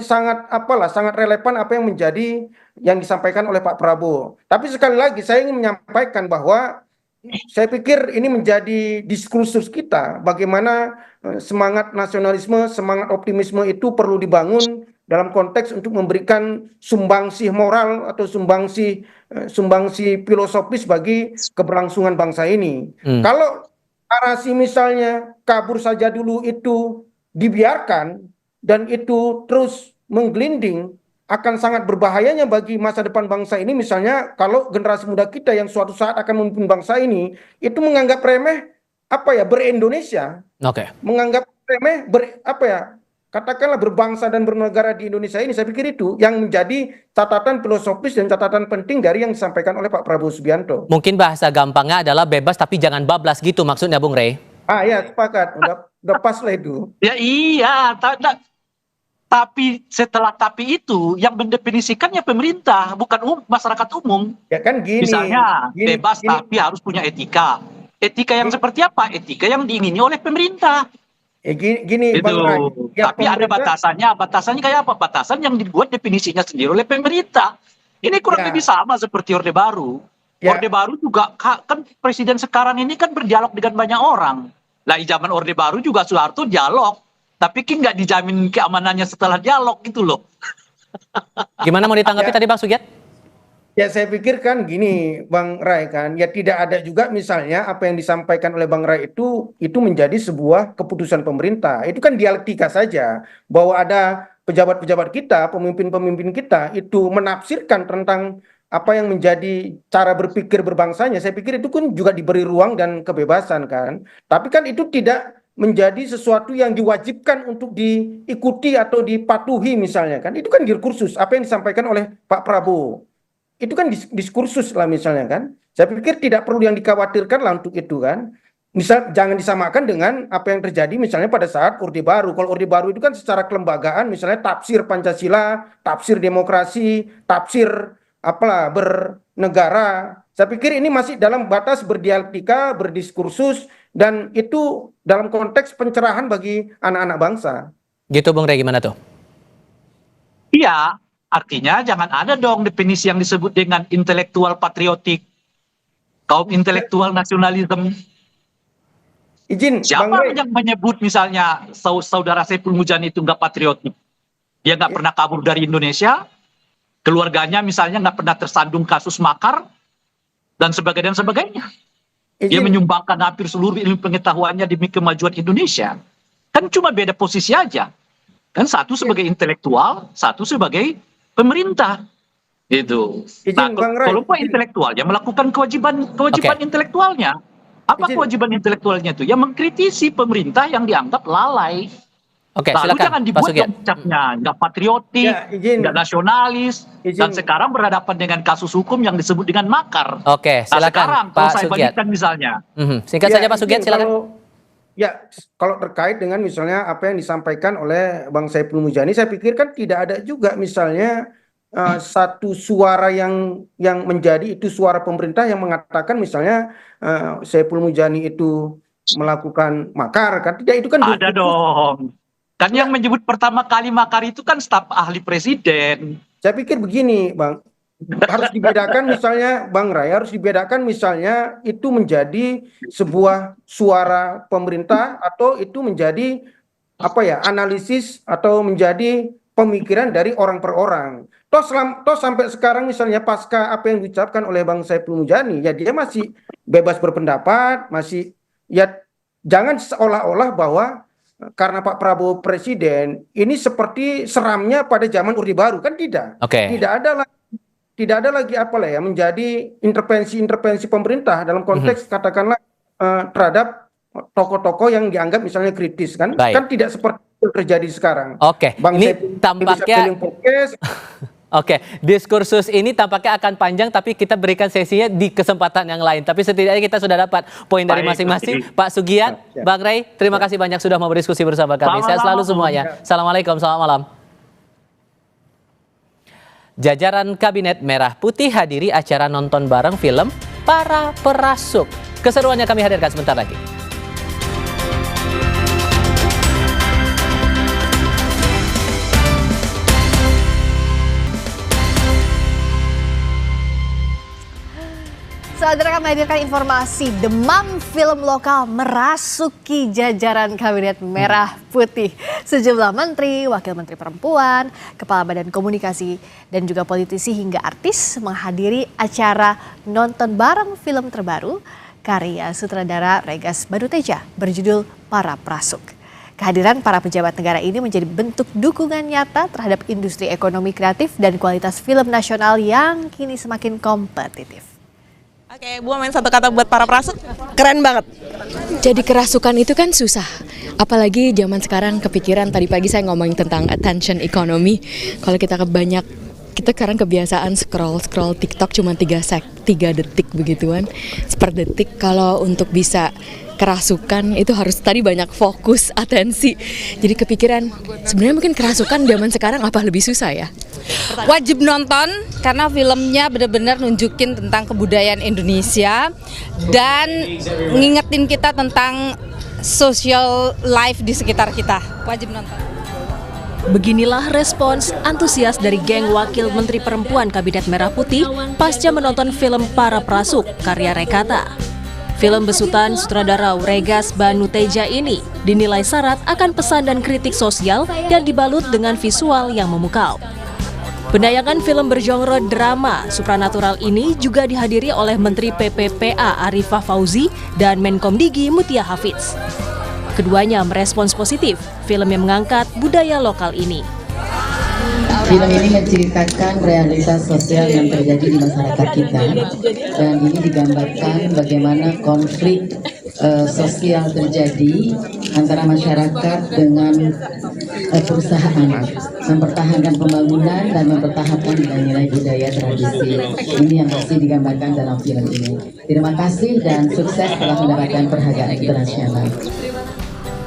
sangat sangat relevan apa yang menjadi yang disampaikan oleh Pak Prabowo. Tapi sekali lagi saya ingin menyampaikan bahwa saya pikir ini menjadi diskursus kita bagaimana semangat nasionalisme, semangat optimisme itu perlu dibangun dalam konteks untuk memberikan sumbangsih moral atau sumbangsih filosofis bagi keberlangsungan bangsa ini. Kalau narasi misalnya kabur saja dulu itu dibiarkan dan itu terus menggelinding, akan sangat berbahayanya bagi masa depan bangsa ini. Misalnya kalau generasi muda kita yang suatu saat akan memimpin bangsa ini itu menganggap remeh ber-Indonesia, menganggap remeh katakanlah berbangsa dan bernegara di Indonesia ini. Saya pikir itu yang menjadi catatan filosofis dan catatan penting dari yang disampaikan oleh Pak Prabowo Subianto. Mungkin bahasa gampangnya adalah bebas tapi jangan bablas gitu maksudnya Bung Rey. Ya sepakat, udah pas lah itu. Ya iya, tapi setelah tapi itu yang mendefinisikannya pemerintah, bukan masyarakat umum. Ya kan gini. Misalnya bebas tapi harus punya etika. Etika yang seperti apa? Etika yang diingini oleh pemerintah. Gini Bang Rai. Tapi ada batasannya. Batasannya kayak apa? Batasan yang dibuat definisinya sendiri oleh pemerintah. Ini kurang lebih sama seperti Orde Baru. Orde Baru juga kan presiden sekarang ini kan berdialog dengan banyak orang. Lah di zaman Orde Baru juga Soeharto dialog. Tapi kan nggak dijamin keamanannya setelah dialog gitu loh. Gimana mau ditanggapi tadi Bang Sugiat? Ya saya pikir kan gini Bang Rai kan, ya tidak ada juga misalnya apa yang disampaikan oleh Bang Rai itu menjadi sebuah keputusan pemerintah. Itu kan dialektika saja, bahwa ada pejabat-pejabat kita, pemimpin-pemimpin kita itu menafsirkan tentang apa yang menjadi cara berpikir berbangsanya. Saya pikir itu kan juga diberi ruang dan kebebasan kan. Tapi kan itu tidak menjadi sesuatu yang diwajibkan untuk diikuti atau dipatuhi misalnya kan. Itu kan diskursus apa yang disampaikan oleh Pak Prabowo. Itu kan diskursus lah misalnya kan. Saya pikir tidak perlu yang dikhawatirkan lah untuk itu kan. Misal jangan disamakan dengan apa yang terjadi misalnya pada saat Orde Baru. Kalau Orde Baru itu kan secara kelembagaan misalnya tafsir Pancasila, tafsir demokrasi, tafsir bernegara Saya pikir ini masih dalam batas berdialektika, berdiskursus, dan itu dalam konteks pencerahan bagi anak-anak bangsa. Gitu Bung Rey, gimana tuh? Iya, artinya jangan ada dong definisi yang disebut dengan intelektual patriotik, kaum intelektual nasionalisme. Siapa yang menyebut misalnya saudara Saiful Mujani itu nggak patriotik? Dia nggak pernah kabur dari Indonesia, keluarganya misalnya nggak pernah tersandung kasus makar, dan sebagainya. Dia menyumbangkan hampir seluruh ilmu pengetahuannya demi kemajuan Indonesia. Kan cuma beda posisi aja. Kan satu sebagai intelektual, satu sebagai pemerintah. Gitu. Nah, kelompok intelektual yang melakukan kewajiban intelektualnya. Apa kewajiban intelektualnya itu? Ya mengkritisi pemerintah yang dianggap lalai. Oke, lalu silakan, jangan dibuat capnya nggak patriotik, nggak nasionalis, dan sekarang berhadapan dengan kasus hukum yang disebut dengan makar. Oke, silakan, nah, sekarang Pak kalau saya Sugiat. bandingkan misalnya. Singkat saja Pak Sugiat, silakan. Kalau terkait dengan misalnya apa yang disampaikan oleh Bang Saiful Mujani, saya pikir kan tidak ada juga misalnya satu suara yang menjadi itu suara pemerintah yang mengatakan misalnya Saiful Mujani itu melakukan makar, kan tidak, itu kan ada dong. Kan yang menyebut pertama kali makar itu kan staf ahli presiden. Saya pikir begini, Bang. Harus dibedakan misalnya, Bang Ray, harus dibedakan misalnya itu menjadi sebuah suara pemerintah atau itu menjadi analisis atau menjadi pemikiran dari orang per orang. Toh sampai sekarang misalnya pasca apa yang diucapkan oleh Bang Saiful Mujani, ya dia masih bebas berpendapat, masih, ya jangan seolah-olah bahwa karena Pak Prabowo presiden ini seperti seramnya pada zaman Orde Baru, kan tidak. Tidak ada lagi menjadi intervensi pemerintah dalam konteks katakanlah terhadap tokoh-tokoh yang dianggap misalnya kritis, kan. Kan tidak seperti itu terjadi sekarang. Bang ini tampaknya Oke, diskursus ini tampaknya akan panjang, tapi kita berikan sesinya di kesempatan yang lain. Tapi setidaknya kita sudah dapat poin dari masing-masing. Pak Sugiat, Bang Rey, terima kasih banyak sudah mau berdiskusi bersama kami. Sehat selalu semuanya. Assalamualaikum, selamat malam. Jajaran Kabinet Merah Putih hadiri acara nonton bareng film Para Perasuk. Keseruannya kami hadirkan sebentar lagi. Saudara, kami hadirkan informasi demam film lokal merasuki jajaran Kabinet Merah Putih. Sejumlah menteri, wakil menteri perempuan, kepala badan komunikasi, dan juga politisi hingga artis menghadiri acara nonton bareng film terbaru karya sutradara Regas Banuteja berjudul Para Perasuk. Kehadiran para pejabat negara ini menjadi bentuk dukungan nyata terhadap industri ekonomi kreatif dan kualitas film nasional yang kini semakin kompetitif. Oke, Bu main satu kata buat Para Perasuk. Keren banget. Jadi kerasukan itu kan susah. Apalagi zaman sekarang kepikiran, tadi pagi saya ngomongin tentang attention economy. Kalau kita kita sekarang kebiasaan scroll TikTok cuma 3 detik begituan. Per detik. Kalau untuk bisa kerasukan itu harus tadi banyak fokus, atensi. Jadi kepikiran, sebenarnya mungkin kerasukan zaman sekarang apa lebih susah ya? Wajib nonton karena filmnya benar-benar nunjukin tentang kebudayaan Indonesia dan ngingetin kita tentang social life di sekitar kita. Wajib nonton. Beginilah respons antusias dari geng wakil Menteri Perempuan Kabinet Merah Putih pasca menonton film Para Perasuk karya Rekata. Film besutan sutradara Regas Banuteja ini dinilai syarat akan pesan dan kritik sosial dan dibalut dengan visual yang memukau. Penayangan film bergenre drama supranatural ini juga dihadiri oleh Menteri PPPA Arifah Fauzi dan Menkom Digi Mutia Hafiz. Keduanya merespons positif film yang mengangkat budaya lokal ini. Film ini menceritakan realitas sosial yang terjadi di masyarakat kita, dan ini digambarkan bagaimana konflik sosial terjadi antara masyarakat dengan perusahaan, mempertahankan pembangunan dan mempertahankan nilai-nilai budaya tradisi. Ini yang masih digambarkan dalam film ini. Terima kasih dan sukses telah mendapatkan penghargaan internasional.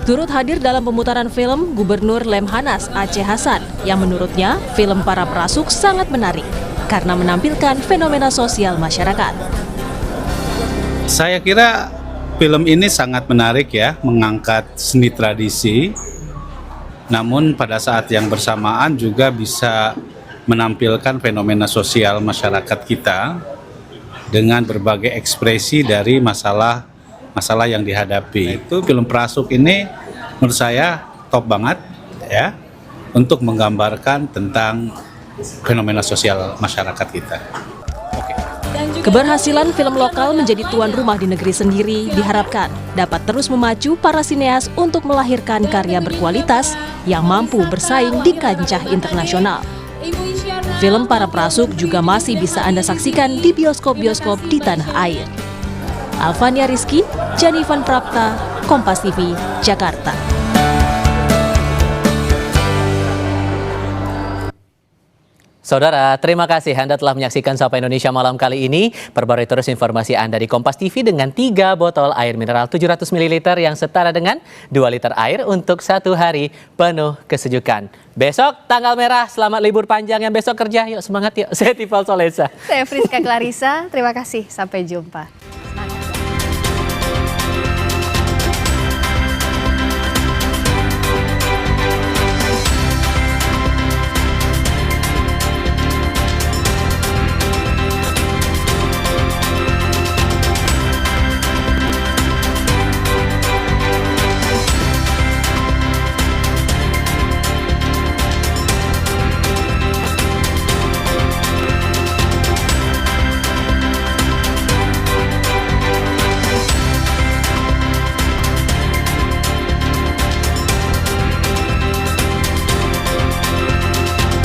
Turut hadir dalam pemutaran film Gubernur Lemhanas Aceh Hasan yang menurutnya film Para Perasuk sangat menarik karena menampilkan fenomena sosial masyarakat. Saya kira film ini sangat menarik ya, mengangkat seni tradisi, namun pada saat yang bersamaan juga bisa menampilkan fenomena sosial masyarakat kita dengan berbagai ekspresi dari masalah yang dihadapi. Itu film Prasuk ini menurut saya top banget ya, untuk menggambarkan tentang fenomena sosial masyarakat kita. Keberhasilan film lokal menjadi tuan rumah di negeri sendiri diharapkan dapat terus memacu para sineas untuk melahirkan karya berkualitas yang mampu bersaing di kancah internasional. Film Para Prasuk juga masih bisa Anda saksikan di bioskop-bioskop di tanah air. Alvania Rizky, Janivan Prapta, Kompas TV, Jakarta. Saudara, terima kasih Anda telah menyaksikan Sapa Indonesia malam kali ini. Perbarui terus informasi Anda di Kompas TV dengan 3 botol air mineral 700 ml yang setara dengan 2 liter air untuk 1 hari penuh kesejukan. Besok tanggal merah, selamat libur panjang yang besok kerja. Yuk semangat yuk. Saya Tifal Solesa. Saya Friska Clarissa, terima kasih. Sampai jumpa.